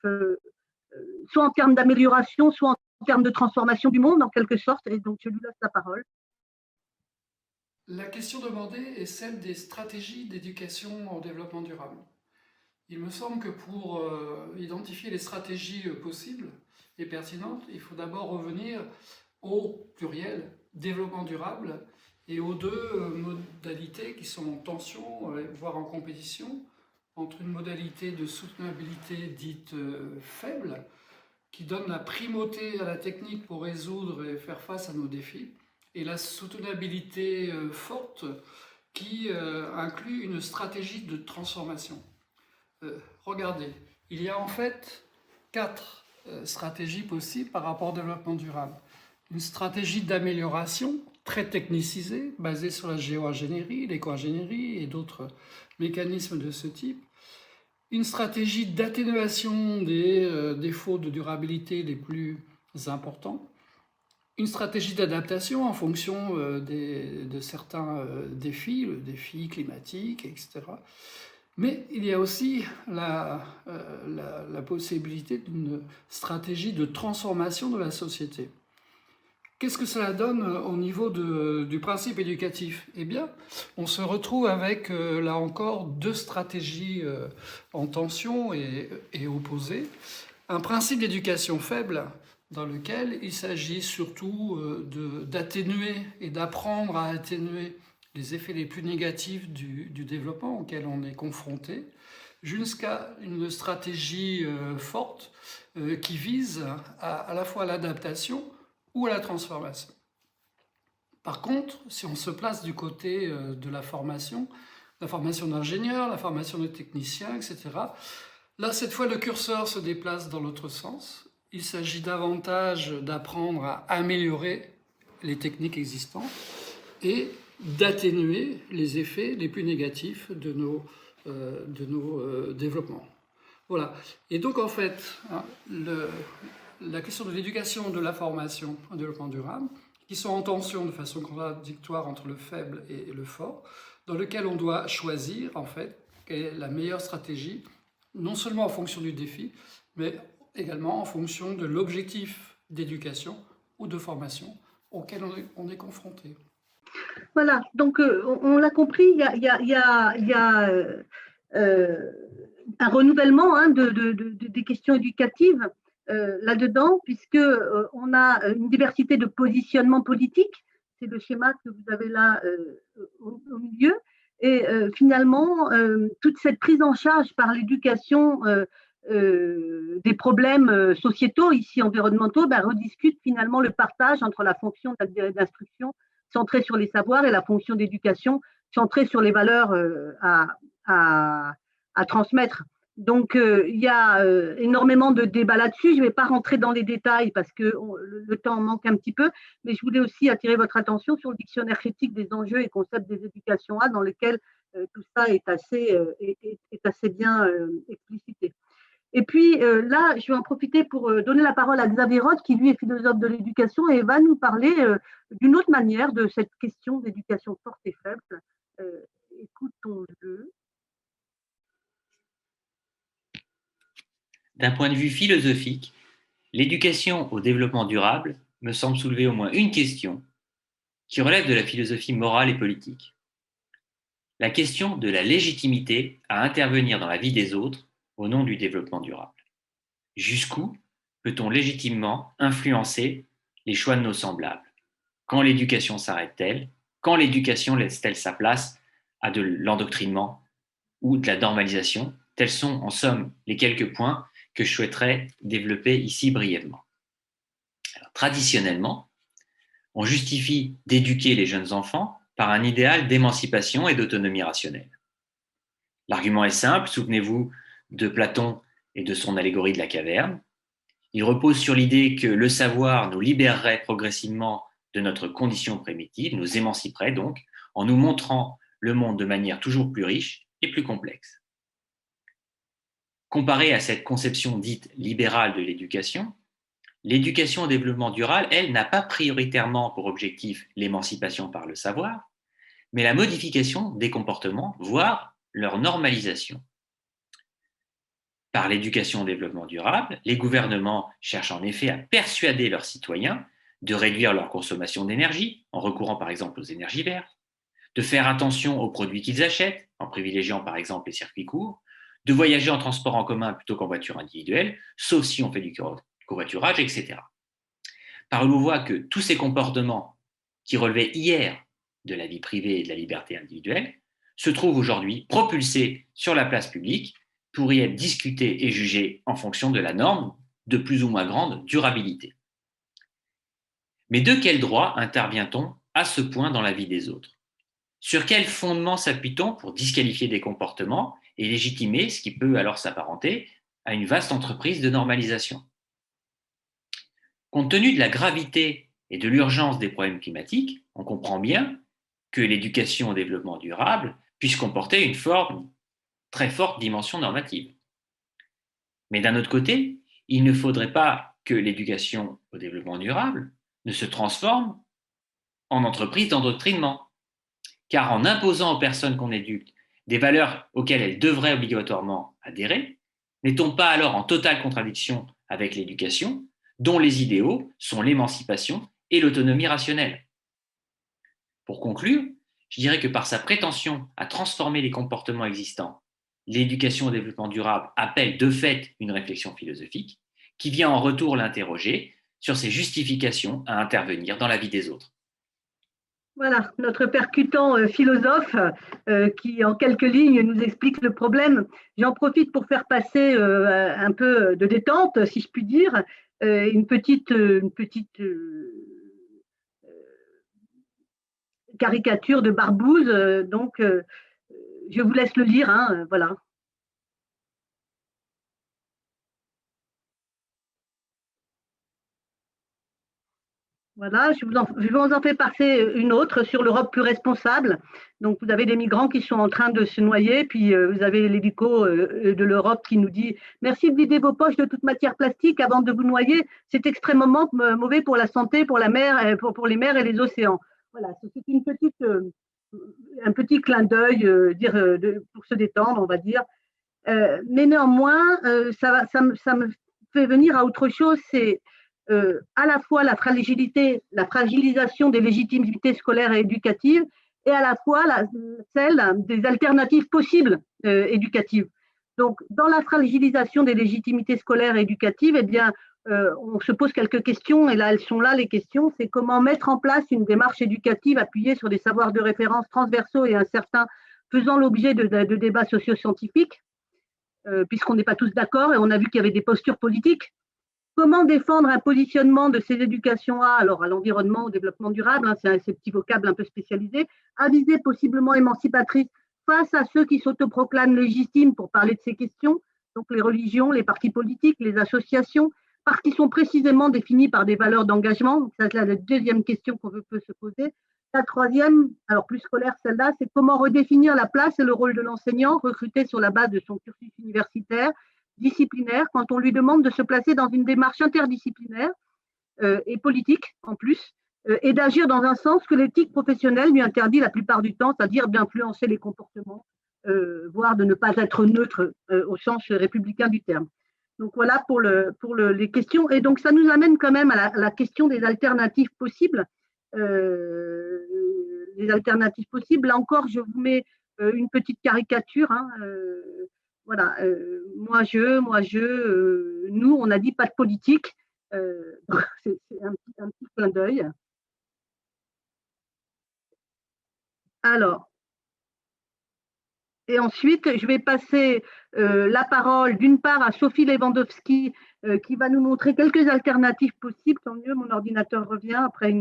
soit en termes d'amélioration, soit en termes de transformation du monde, en quelque sorte. Et donc, je lui laisse la parole. La question demandée est celle des stratégies d'éducation au développement durable. Il me semble que pour identifier les stratégies possibles et pertinentes, il faut d'abord revenir au pluriel développement durable et aux 2 modalités qui sont en tension, voire en compétition, entre une modalité de soutenabilité dite faible, qui donne la primauté à la technique pour résoudre et faire face à nos défis, et la soutenabilité forte qui inclut une stratégie de transformation. Regardez, il y a en fait 4 stratégies possibles par rapport au développement durable. une stratégie d'amélioration très technicisée, basée sur la géo-ingénierie, l'éco-ingénierie et d'autres mécanismes de ce type. Une stratégie d'atténuation des défauts de durabilité les plus importants. Une stratégie d'adaptation en fonction de certains défis, le défi climatique, etc. Mais il y a aussi la possibilité d'une stratégie de transformation de la société. Qu'est-ce que cela donne au niveau du principe éducatif? Eh bien, on se retrouve avec, là encore, deux stratégies en tension et opposées. Un principe d'éducation faible, dans lequel il s'agit surtout d'atténuer et d'apprendre à atténuer les effets les plus négatifs du développement auquel on est confronté, jusqu'à une stratégie forte qui vise à la fois l'adaptation ou à la transformation. Par contre, si on se place du côté de la formation d'ingénieurs, la formation de techniciens, etc., là, cette fois, le curseur se déplace dans l'autre sens. Il s'agit davantage d'apprendre à améliorer les techniques existantes et d'atténuer les effets les plus négatifs de nos développements. Voilà. Et donc, en fait, la question de l'éducation, de la formation, du développement durable, qui sont en tension de façon contradictoire entre le faible et le fort, dans lequel on doit choisir, en fait, quelle est la meilleure stratégie, non seulement en fonction du défi, mais également en fonction de l'objectif d'éducation ou de formation auquel on est confronté. Voilà, donc on l'a compris, il y a un renouvellement des questions éducatives là-dedans, puisque on a une diversité de positionnements politiques, c'est le schéma que vous avez là au milieu, et finalement, toute cette prise en charge par l'éducation des problèmes sociétaux, ici environnementaux, rediscute finalement le partage entre la fonction d'instruction centrée sur les savoirs et la fonction d'éducation centrée sur les valeurs à transmettre. Donc, il y a énormément de débats là-dessus. Je ne vais pas rentrer dans les détails parce que le temps manque un petit peu, mais je voulais aussi attirer votre attention sur le dictionnaire critique des enjeux et concepts des éducations A, dans lequel tout ça est assez bien explicité. Et puis là, je vais en profiter pour donner la parole à Xavier Roth, qui lui est philosophe de l'éducation et va nous parler d'une autre manière de cette question d'éducation forte et faible. Écoutons-le. D'un point de vue philosophique, l'éducation au développement durable me semble soulever au moins une question qui relève de la philosophie morale et politique. La question de la légitimité à intervenir dans la vie des autres au nom du développement durable. Jusqu'où peut-on légitimement influencer les choix de nos semblables? Quand l'éducation s'arrête-t-elle? Quand l'éducation laisse-t-elle sa place à de l'endoctrinement ou de la normalisation? Tels sont en somme les quelques points que je souhaiterais développer ici brièvement. Alors, traditionnellement, on justifie d'éduquer les jeunes enfants par un idéal d'émancipation et d'autonomie rationnelle. L'argument est simple, souvenez-vous de Platon et de son allégorie de la caverne. Il repose sur l'idée que le savoir nous libérerait progressivement de notre condition primitive, nous émanciperait donc, en nous montrant le monde de manière toujours plus riche et plus complexe. Comparé à cette conception dite libérale de l'éducation au développement durable, elle, n'a pas prioritairement pour objectif l'émancipation par le savoir, mais la modification des comportements, voire leur normalisation. Par l'éducation au développement durable, les gouvernements cherchent en effet à persuader leurs citoyens de réduire leur consommation d'énergie, en recourant par exemple aux énergies vertes, de faire attention aux produits qu'ils achètent, en privilégiant par exemple les circuits courts, de voyager en transport en commun plutôt qu'en voiture individuelle, sauf si on fait du covoiturage, etc. Par où on voit que tous ces comportements qui relevaient hier de la vie privée et de la liberté individuelle se trouvent aujourd'hui propulsés sur la place publique pour y être discutés et jugés en fonction de la norme de plus ou moins grande durabilité. Mais de quel droit intervient-on à ce point dans la vie des autres? Sur quel fondement s'appuie-t-on pour disqualifier des comportements et légitimer ce qui peut alors s'apparenter à une vaste entreprise de normalisation? Compte tenu de la gravité et de l'urgence des problèmes climatiques, on comprend bien que l'éducation au développement durable puisse comporter une très forte dimension normative. Mais d'un autre côté, il ne faudrait pas que l'éducation au développement durable ne se transforme en entreprise d'endoctrinement. Car en imposant aux personnes qu'on éduque des valeurs auxquelles elles devraient obligatoirement adhérer, n'est-on pas alors en totale contradiction avec l'éducation, dont les idéaux sont l'émancipation et l'autonomie rationnelle? Pour conclure, je dirais que par sa prétention à transformer les comportements existants, l'éducation au développement durable appelle de fait une réflexion philosophique qui vient en retour l'interroger sur ses justifications à intervenir dans la vie des autres. Voilà, notre percutant philosophe qui, en quelques lignes, nous explique le problème. J'en profite pour faire passer un peu de détente, si je puis dire, une petite caricature de Barbouze. Donc, je vous laisse le lire, hein, voilà. Voilà, je vous en fais passer une autre sur l'Europe plus responsable. Donc, vous avez des migrants qui sont en train de se noyer, puis vous avez l'hélico de l'Europe qui nous dit « Merci de vider vos poches de toute matière plastique avant de vous noyer. C'est extrêmement mauvais pour la santé, pour la mer, pour les mers et les océans. » Voilà, c'est un petit clin d'œil pour se détendre, on va dire. Mais néanmoins, ça me fait venir à autre chose, c'est à la fois la fragilisation des légitimités scolaires et éducatives, et à la fois celle des alternatives possibles éducatives. Donc, dans la fragilisation des légitimités scolaires et éducatives, eh bien, on se pose quelques questions, et là, elles sont là, les questions, c'est comment mettre en place une démarche éducative appuyée sur des savoirs de référence transversaux et incertains, faisant l'objet de débats socio-scientifiques, puisqu'on n'est pas tous d'accord, et on a vu qu'il y avait des postures politiques. Comment défendre un positionnement de ces éducations à l'environnement, au développement durable, hein, c'est ces petits vocables un peu spécialisés, à visée possiblement émancipatrice face à ceux qui s'autoproclament légitimes pour parler de ces questions, donc les religions, les partis politiques, les associations, parce qu'ils sont précisément définis par des valeurs d'engagement. C'est la deuxième question qu'on peut se poser. La troisième, alors plus scolaire celle-là, c'est comment redéfinir la place et le rôle de l'enseignant recruté sur la base de son cursus universitaire, disciplinaire, quand on lui demande de se placer dans une démarche interdisciplinaire et politique en plus, et d'agir dans un sens que l'éthique professionnelle lui interdit la plupart du temps, c'est-à-dire d'influencer les comportements, voire de ne pas être neutre au sens républicain du terme. Donc voilà pour les questions. Et donc ça nous amène quand même à la question des alternatives possibles. Les alternatives possibles, là encore, je vous mets une petite caricature, hein, voilà, moi je, nous, on a dit pas de politique, c'est un petit clin d'œil. Alors, et ensuite, je vais passer la parole d'une part à Sophie Lewandowski qui va nous montrer quelques alternatives possibles, tant mieux, mon ordinateur revient après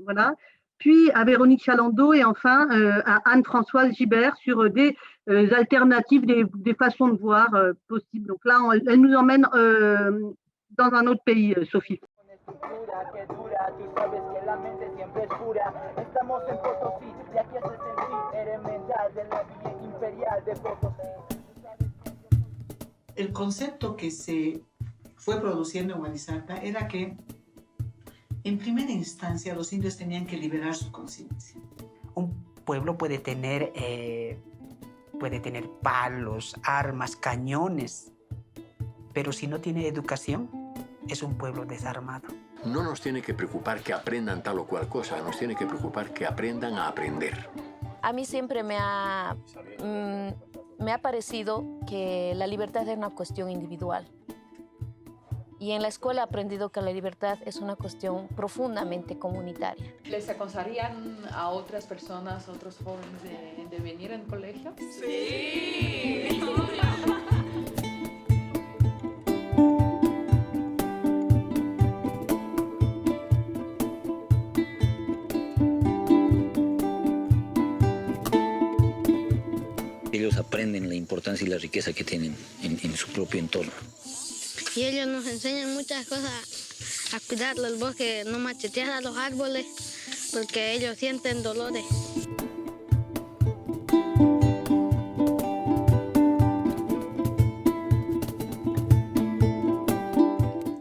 voilà. Puis à Véronique Chalandot et enfin à Anne-Françoise Gibert sur des alternatives, des façons de voir possibles. Donc là, elle nous emmène dans un autre pays, Sophie. El concepto que se fue produciendo en Huarizata era que en primera instancia, los indios tenían que liberar su conciencia. Un pueblo puede tener palos, armas, cañones, pero si no tiene educación, es un pueblo desarmado. No nos tiene que preocupar que aprendan tal o cual cosa, nos tiene que preocupar que aprendan a aprender. A mí siempre me ha parecido que la libertad es una cuestión individual. Y en la escuela he aprendido que la libertad es una cuestión profundamente comunitaria. ¿Les aconsejarían a otras personas, a otros jóvenes de venir al colegio? ¡Sí! Ellos aprenden la importancia y la riqueza que tienen en su propio entorno. Y ellos nos enseñan muchas cosas a cuidar el bosque, no machetear a los árboles, porque ellos sienten dolores.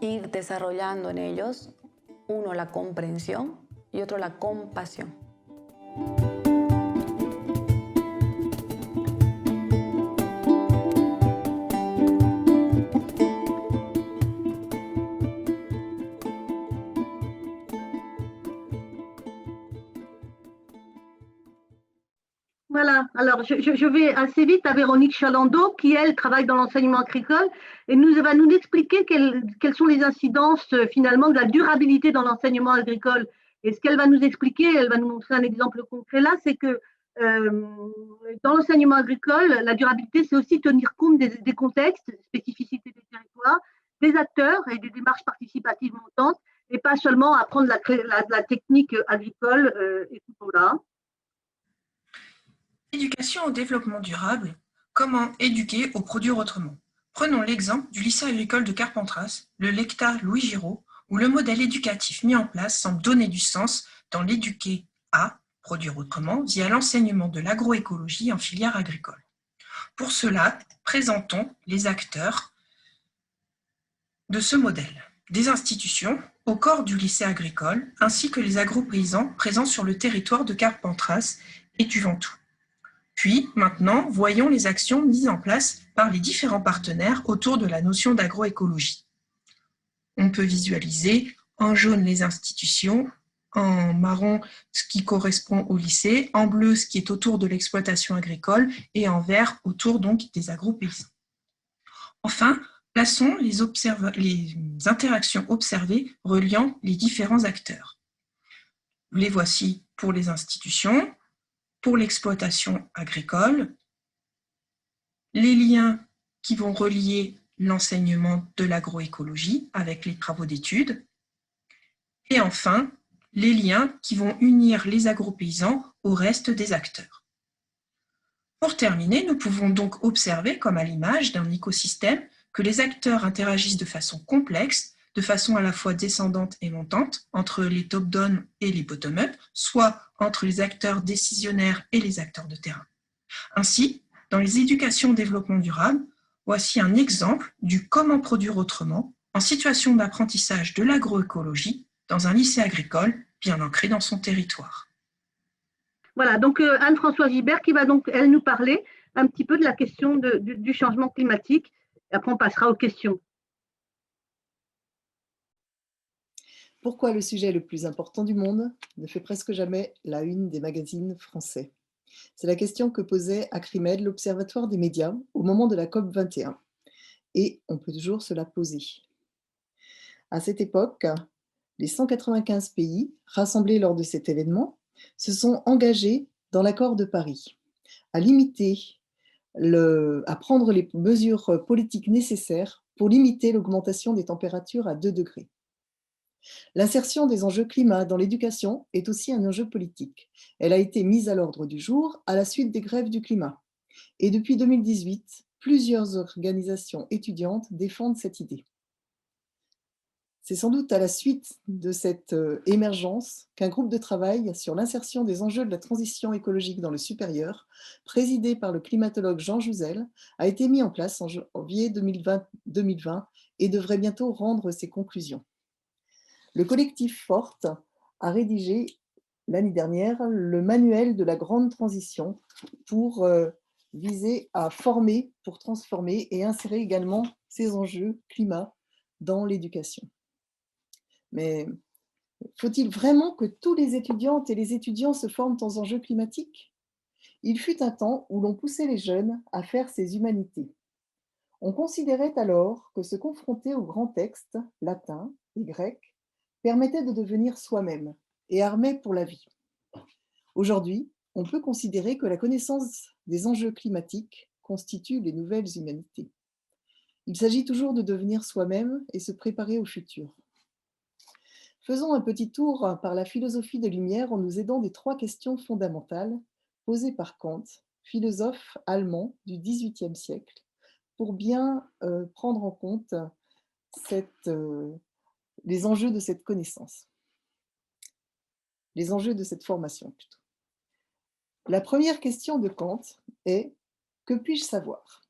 Ir desarrollando en ellos, uno, la comprensión y otro, la compasión. Voilà, alors je vais assez vite à Véronique Chalandot, qui, elle, travaille dans l'enseignement agricole et va nous expliquer quelles sont les incidences finalement de la durabilité dans l'enseignement agricole. Et ce qu'elle va nous expliquer, elle va nous montrer un exemple concret là, c'est que dans l'enseignement agricole, la durabilité, c'est aussi tenir compte des contextes, spécificités des territoires, des acteurs et des démarches participatives montantes, et pas seulement apprendre la technique agricole. Écoutons-la. Éducation au développement durable, comment éduquer au produire autrement. Prenons l'exemple du lycée agricole de Carpentras, le LECTA Louis Giraud, où le modèle éducatif mis en place semble donner du sens dans l'éduquer à produire autrement via l'enseignement de l'agroécologie en filière agricole. Pour cela, présentons les acteurs de ce modèle. Des institutions au corps du lycée agricole, ainsi que les agropaysans présents sur le territoire de Carpentras et du Ventoux. Puis, maintenant, voyons les actions mises en place par les différents partenaires autour de la notion d'agroécologie. On peut visualiser en jaune les institutions, en marron ce qui correspond au lycée, en bleu ce qui est autour de l'exploitation agricole et en vert autour donc des agropaysans. Enfin, plaçons les interactions observées reliant les différents acteurs. Les voici pour les institutions, pour l'exploitation agricole, les liens qui vont relier l'enseignement de l'agroécologie avec les travaux d'études, et enfin, les liens qui vont unir les agropaysans au reste des acteurs. Pour terminer, nous pouvons donc observer, comme à l'image d'un écosystème, que les acteurs interagissent de façon complexe, de façon à la fois descendante et montante, entre les top-down et les bottom-up, soit entre les acteurs décisionnaires et les acteurs de terrain. Ainsi, dans les éducations au développement durable, voici un exemple du comment produire autrement en situation d'apprentissage de l'agroécologie dans un lycée agricole bien ancré dans son territoire. Voilà, donc Anne-Françoise Gibert qui va donc, elle, nous parler un petit peu de la question du changement climatique. Et après, on passera aux questions. Pourquoi le sujet le plus important du monde ne fait presque jamais la une des magazines français? C'est la question que posait Acrimed, l'Observatoire des médias, au moment de la COP21. Et on peut toujours se la poser. À cette époque, les 195 pays rassemblés lors de cet événement se sont engagés dans l'accord de Paris à prendre les mesures politiques nécessaires pour limiter l'augmentation des températures à 2 degrés. L'insertion des enjeux climat dans l'éducation est aussi un enjeu politique. Elle a été mise à l'ordre du jour à la suite des grèves du climat. Et depuis 2018, plusieurs organisations étudiantes défendent cette idée. C'est sans doute à la suite de cette émergence qu'un groupe de travail sur l'insertion des enjeux de la transition écologique dans le supérieur, présidé par le climatologue Jean Jouzel, a été mis en place en janvier 2020 et devrait bientôt rendre ses conclusions. Le collectif Forte a rédigé l'année dernière le manuel de la grande transition pour viser à former, pour transformer et insérer également ces enjeux climat dans l'éducation. Mais faut-il vraiment que tous les étudiantes et les étudiants se forment aux enjeux climatiques? Il fut un temps où l'on poussait les jeunes à faire ces humanités. On considérait alors que se confronter aux grands textes, latins et grecs, permettait de devenir soi-même et armait pour la vie. Aujourd'hui, on peut considérer que la connaissance des enjeux climatiques constitue les nouvelles humanités. Il s'agit toujours de devenir soi-même et se préparer au futur. Faisons un petit tour par la philosophie de Lumière en nous aidant des 3 questions fondamentales posées par Kant, philosophe allemand du XVIIIe siècle, pour bien prendre en compte cette les enjeux de cette connaissance, les enjeux de cette formation plutôt. La première question de Kant est « Que puis-je savoir ?»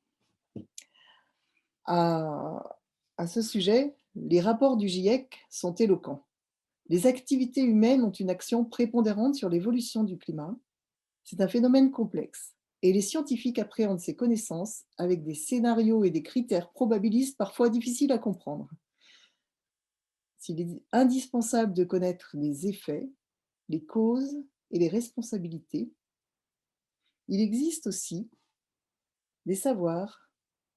À ce sujet, les rapports du GIEC sont éloquents. Les activités humaines ont une action prépondérante sur l'évolution du climat. C'est un phénomène complexe et les scientifiques appréhendent ces connaissances avec des scénarios et des critères probabilistes parfois difficiles à comprendre. S'il est indispensable de connaître les effets, les causes et les responsabilités, il existe aussi des savoirs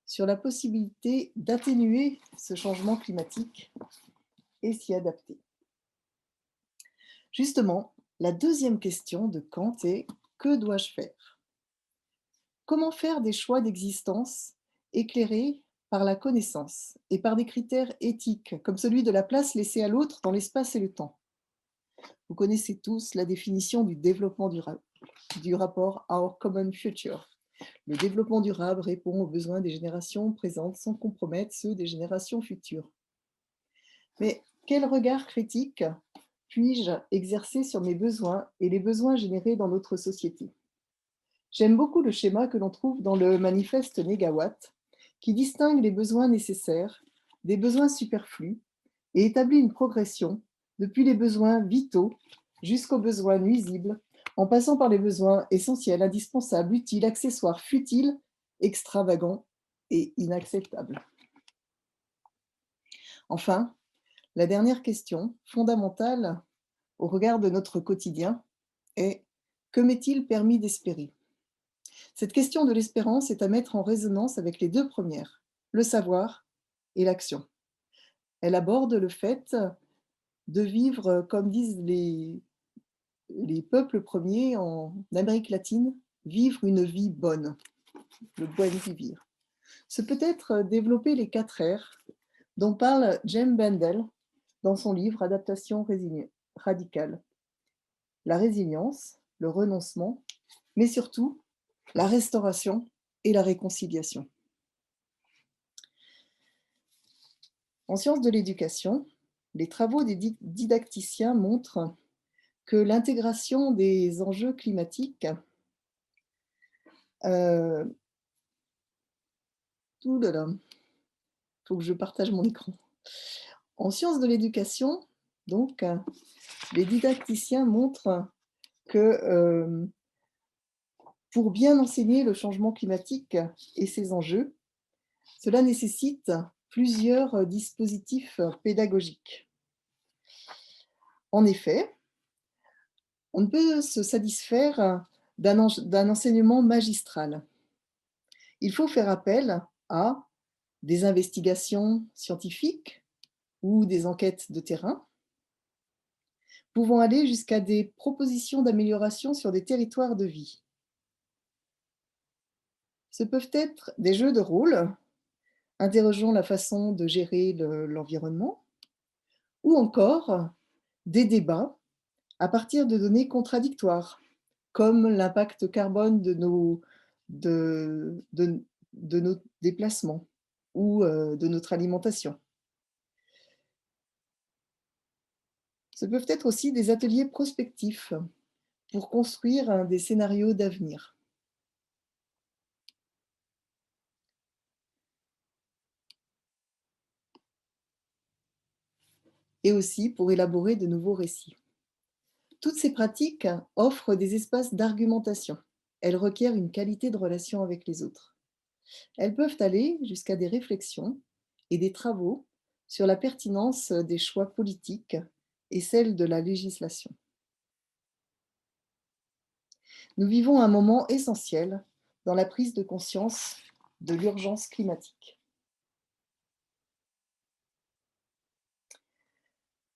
sur la possibilité d'atténuer ce changement climatique et s'y adapter. Justement, la deuxième question de Kant est « Que dois-je faire ?» Comment faire des choix d'existence éclairés par la connaissance et par des critères éthiques, comme celui de la place laissée à l'autre dans l'espace et le temps? Vous connaissez tous la définition du développement durable, du rapport Our Common Future. Le développement durable répond aux besoins des générations présentes sans compromettre ceux des générations futures. Mais quel regard critique puis-je exercer sur mes besoins et les besoins générés dans notre société? J'aime beaucoup le schéma que l'on trouve dans le manifeste Négawatt, qui distingue les besoins nécessaires des besoins superflus et établit une progression depuis les besoins vitaux jusqu'aux besoins nuisibles, en passant par les besoins essentiels, indispensables, utiles, accessoires, futiles, extravagants et inacceptables. Enfin, la dernière question, fondamentale au regard de notre quotidien, est « Que m'est-il permis d'espérer ?» Cette question de l'espérance est à mettre en résonance avec les deux premières, le savoir et l'action. Elle aborde le fait de vivre, comme disent les peuples premiers en Amérique latine, vivre une vie bonne, le buen vivir. Ce peut être développer les 4 R dont parle James Bendel dans son livre Adaptation radicale. La résilience, le renoncement, mais surtout la restauration et la réconciliation. En sciences de l'éducation, les travaux des didacticiens montrent que l'intégration des enjeux climatiques faut que je partage mon écran. En sciences de l'éducation, donc, les didacticiens montrent que pour bien enseigner le changement climatique et ses enjeux, cela nécessite plusieurs dispositifs pédagogiques. En effet, on ne peut se satisfaire d'un enseignement magistral. Il faut faire appel à des investigations scientifiques ou des enquêtes de terrain, pouvant aller jusqu'à des propositions d'amélioration sur des territoires de vie. Ce peuvent être des jeux de rôle, interrogeant la façon de gérer l'environnement, ou encore des débats à partir de données contradictoires, comme l'impact carbone de nos déplacements ou de notre alimentation. Ce peuvent être aussi des ateliers prospectifs pour construire des scénarios d'avenir. Et aussi pour élaborer de nouveaux récits. Toutes ces pratiques offrent des espaces d'argumentation. Elles requièrent une qualité de relation avec les autres. Elles peuvent aller jusqu'à des réflexions et des travaux sur la pertinence des choix politiques et celle de la législation. Nous vivons un moment essentiel dans la prise de conscience de l'urgence climatique.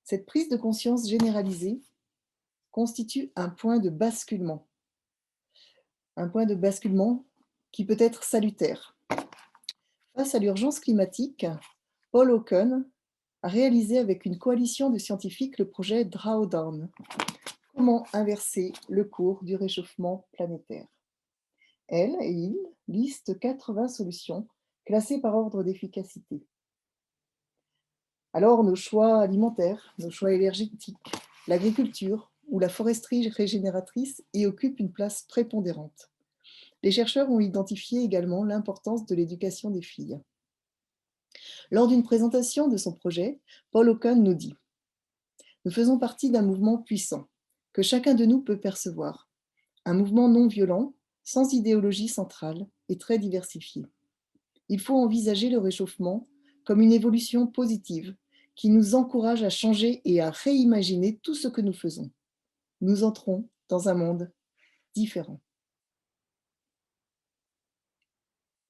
Cette prise de conscience généralisée constitue un point de basculement qui peut être salutaire. Face à l'urgence climatique, Paul Hawken a réalisé avec une coalition de scientifiques le projet Drawdown. Comment inverser le cours du réchauffement planétaire? Elle et il listent 80 solutions classées par ordre d'efficacité. Alors nos choix alimentaires, nos choix énergétiques, l'agriculture ou la foresterie régénératrice y occupent une place prépondérante. Les chercheurs ont identifié également l'importance de l'éducation des filles. Lors d'une présentation de son projet, Paul Ocon nous dit « Nous faisons partie d'un mouvement puissant, que chacun de nous peut percevoir. Un mouvement non violent, sans idéologie centrale et très diversifié. Il faut envisager le réchauffement comme une évolution positive qui nous encourage à changer et à réimaginer tout ce que nous faisons. Nous entrons dans un monde différent. »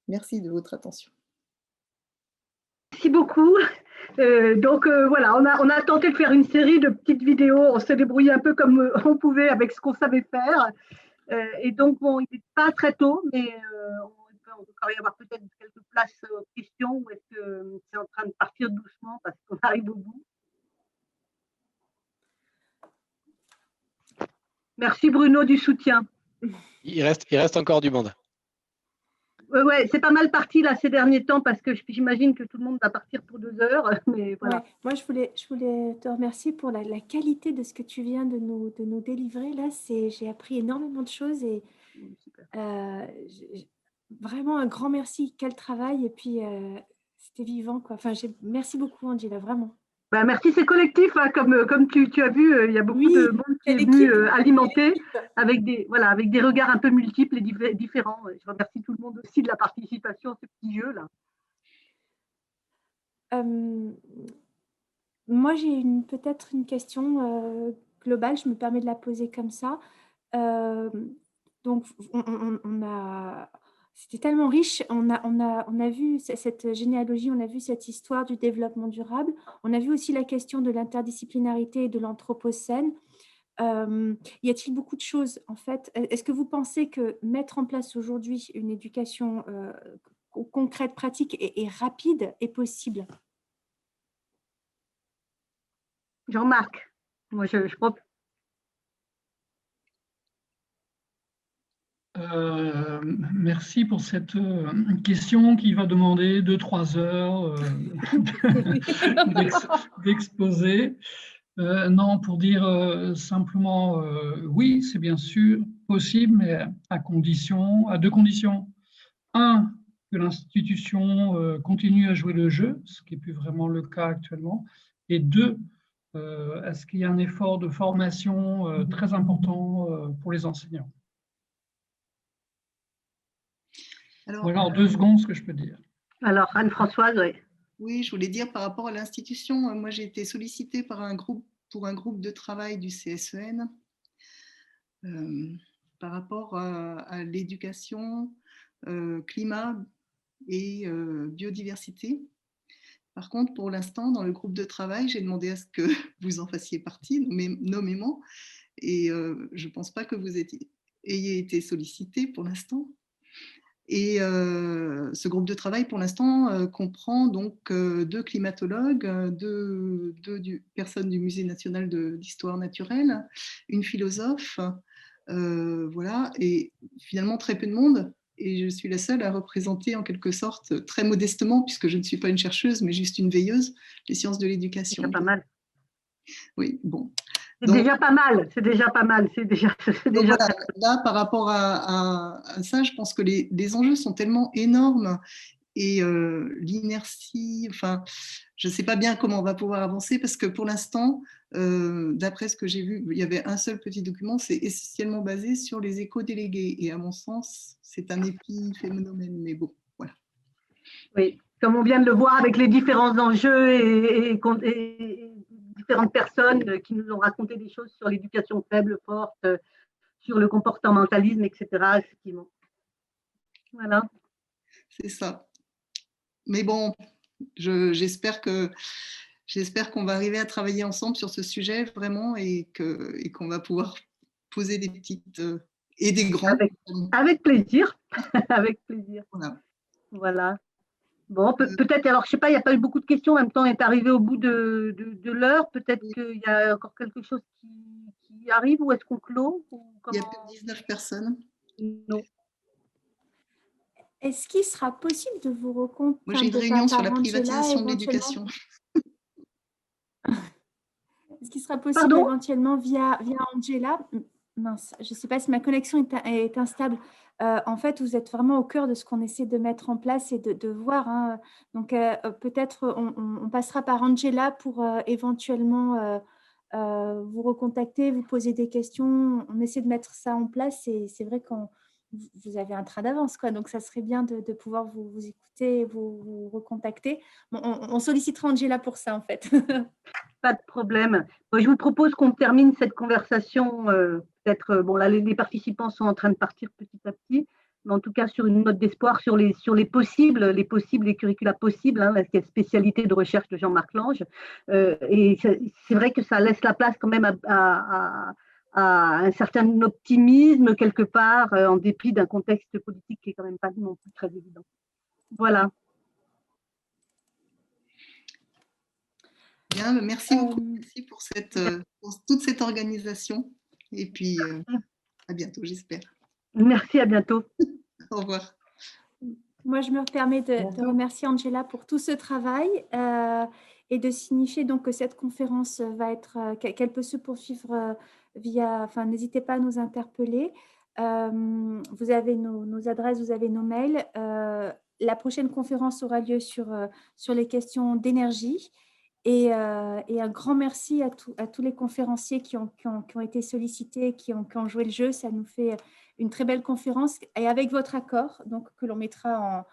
Merci de votre attention. Merci beaucoup. Voilà, on a tenté de faire une série de petites vidéos, on s'est débrouillé un peu comme on pouvait avec ce qu'on savait faire. Et donc, bon, il n'est pas très tôt, mais on peut encore y avoir peut-être quelques places aux questions, ou est-ce que c'est en train de partir doucement parce qu'on arrive au bout? Merci Bruno du soutien. Il reste encore du monde. Ouais, c'est pas mal parti là ces derniers temps parce que j'imagine que tout le monde va partir pour 2 heures. Mais voilà. Ouais, moi, je voulais te remercier pour la qualité de ce que tu viens de nous délivrer. Là, j'ai appris énormément de choses et vraiment un grand merci. Quel travail. Et puis, c'était vivant, quoi. Enfin, merci beaucoup, Angela, vraiment. Bah, merci, c'est collectif, hein, comme tu as vu, il y a beaucoup de monde qui est venu alimenter avec des regards un peu multiples et différents. Je remercie tout le monde aussi de la participation à ce petit jeu-là. Moi, j'ai peut-être une question globale, je me permets de la poser comme ça. Donc, c'était tellement riche, on a vu cette généalogie, on a vu cette histoire du développement durable, on a vu aussi la question de l'interdisciplinarité et de l'anthropocène. Y a-t-il beaucoup de choses, en fait? Est-ce que vous pensez que mettre en place aujourd'hui une éducation concrète, pratique et rapide est possible? Jean-Marc, moi je crois. Merci pour cette question qui va demander 2-3 heures d'exposé. Non, pour dire simplement oui, c'est bien sûr possible, mais à deux conditions. Un, que l'institution continue à jouer le jeu, ce qui n'est plus vraiment le cas actuellement. Et deux, est-ce qu'il y a un effort de formation très important pour les enseignants? Alors, voilà en 2 secondes ce que je peux dire. Alors, Anne-Françoise, oui. Oui, je voulais dire par rapport à l'institution, moi j'ai été sollicitée pour un groupe de travail du CSEN par rapport à l'éducation, climat et biodiversité. Par contre, pour l'instant, dans le groupe de travail, j'ai demandé à ce que vous en fassiez partie, nommément, et je ne pense pas que vous ayez été sollicité pour l'instant. Et ce groupe de travail, pour l'instant, comprend donc 2 climatologues, 2 personnes du Musée national d'histoire naturelle, une philosophe, voilà, et finalement très peu de monde. Et je suis la seule à représenter en quelque sorte, très modestement, puisque je ne suis pas une chercheuse, mais juste une veilleuse, les sciences de l'éducation. C'est pas mal. Oui, bon. C'est déjà pas mal, c'est déjà pas mal. Voilà, là, par rapport à ça, je pense que les enjeux sont tellement énormes et l'inertie, enfin, je ne sais pas bien comment on va pouvoir avancer parce que pour l'instant, d'après ce que j'ai vu, il y avait un seul petit document, c'est essentiellement basé sur les éco-délégués et à mon sens, c'est un épiphénomène, mais bon, voilà. Oui, comme on vient de le voir avec les différents enjeux et différentes personnes qui nous ont raconté des choses sur l'éducation faible, forte, sur le comportementalisme, etc. Effectivement. Voilà. C'est ça. Mais bon, j'espère qu'on va arriver à travailler ensemble sur ce sujet vraiment et qu'on va pouvoir poser des petites et des grands. Avec plaisir. Avec plaisir. Voilà. Bon, peut-être, alors je ne sais pas, il n'y a pas eu beaucoup de questions, en même temps on est arrivé au bout de l'heure, peut-être qu'il y a encore quelque chose qui arrive ou est-ce qu'on clôt Il y a plus de 19 personnes. Non. Est-ce qu'il sera possible de vous recontacter? Moi j'ai une réunion sur la privatisation de l'éducation. Ce qui sera possible éventuellement via Angela. Mince, je ne sais pas si ma connexion est instable. En fait, vous êtes vraiment au cœur de ce qu'on essaie de mettre en place et de voir. Hein. Donc, peut-être on passera par Angela pour éventuellement vous recontacter, vous poser des questions. On essaie de mettre ça en place et c'est vrai que vous avez un train d'avance, quoi. Donc, ça serait bien de pouvoir vous écouter, vous recontacter. Bon, on sollicitera Angela pour ça, en fait. Pas de problème. Je vous propose qu'on termine cette conversation. Peut-être, bon, là, les participants sont en train de partir petit à petit, mais en tout cas sur une note d'espoir sur les possibles, les curricula possibles, hein, la spécialité de recherche de Jean-Marc Lange. Et c'est vrai que ça laisse la place quand même à un certain optimisme quelque part, en dépit d'un contexte politique qui est quand même pas non plus très évident. Voilà. Bien, merci beaucoup. Merci pour toute cette organisation. Et puis, à bientôt, j'espère. Merci, à bientôt. Au revoir. Moi, je me permets de remercier Angela pour tout ce travail et de signifier donc que cette conférence va être, qu'elle peut se poursuivre via, enfin, n'hésitez pas à nous interpeller. Vous avez nos adresses, vous avez nos mails. La prochaine conférence aura lieu sur les questions d'énergie. Et un grand merci à tous les conférenciers qui ont été sollicités, qui ont joué le jeu. Ça nous fait une très belle conférence et avec votre accord, donc que l'on mettra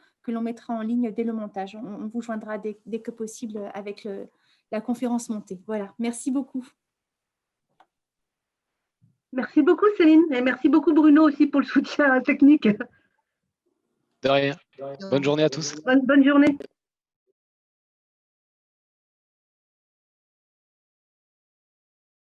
en ligne dès le montage. On vous joindra dès que possible avec la conférence montée. Voilà, merci beaucoup. Merci beaucoup Céline et merci beaucoup Bruno aussi pour le soutien technique. De rien. Bonne journée à tous. Bonne journée.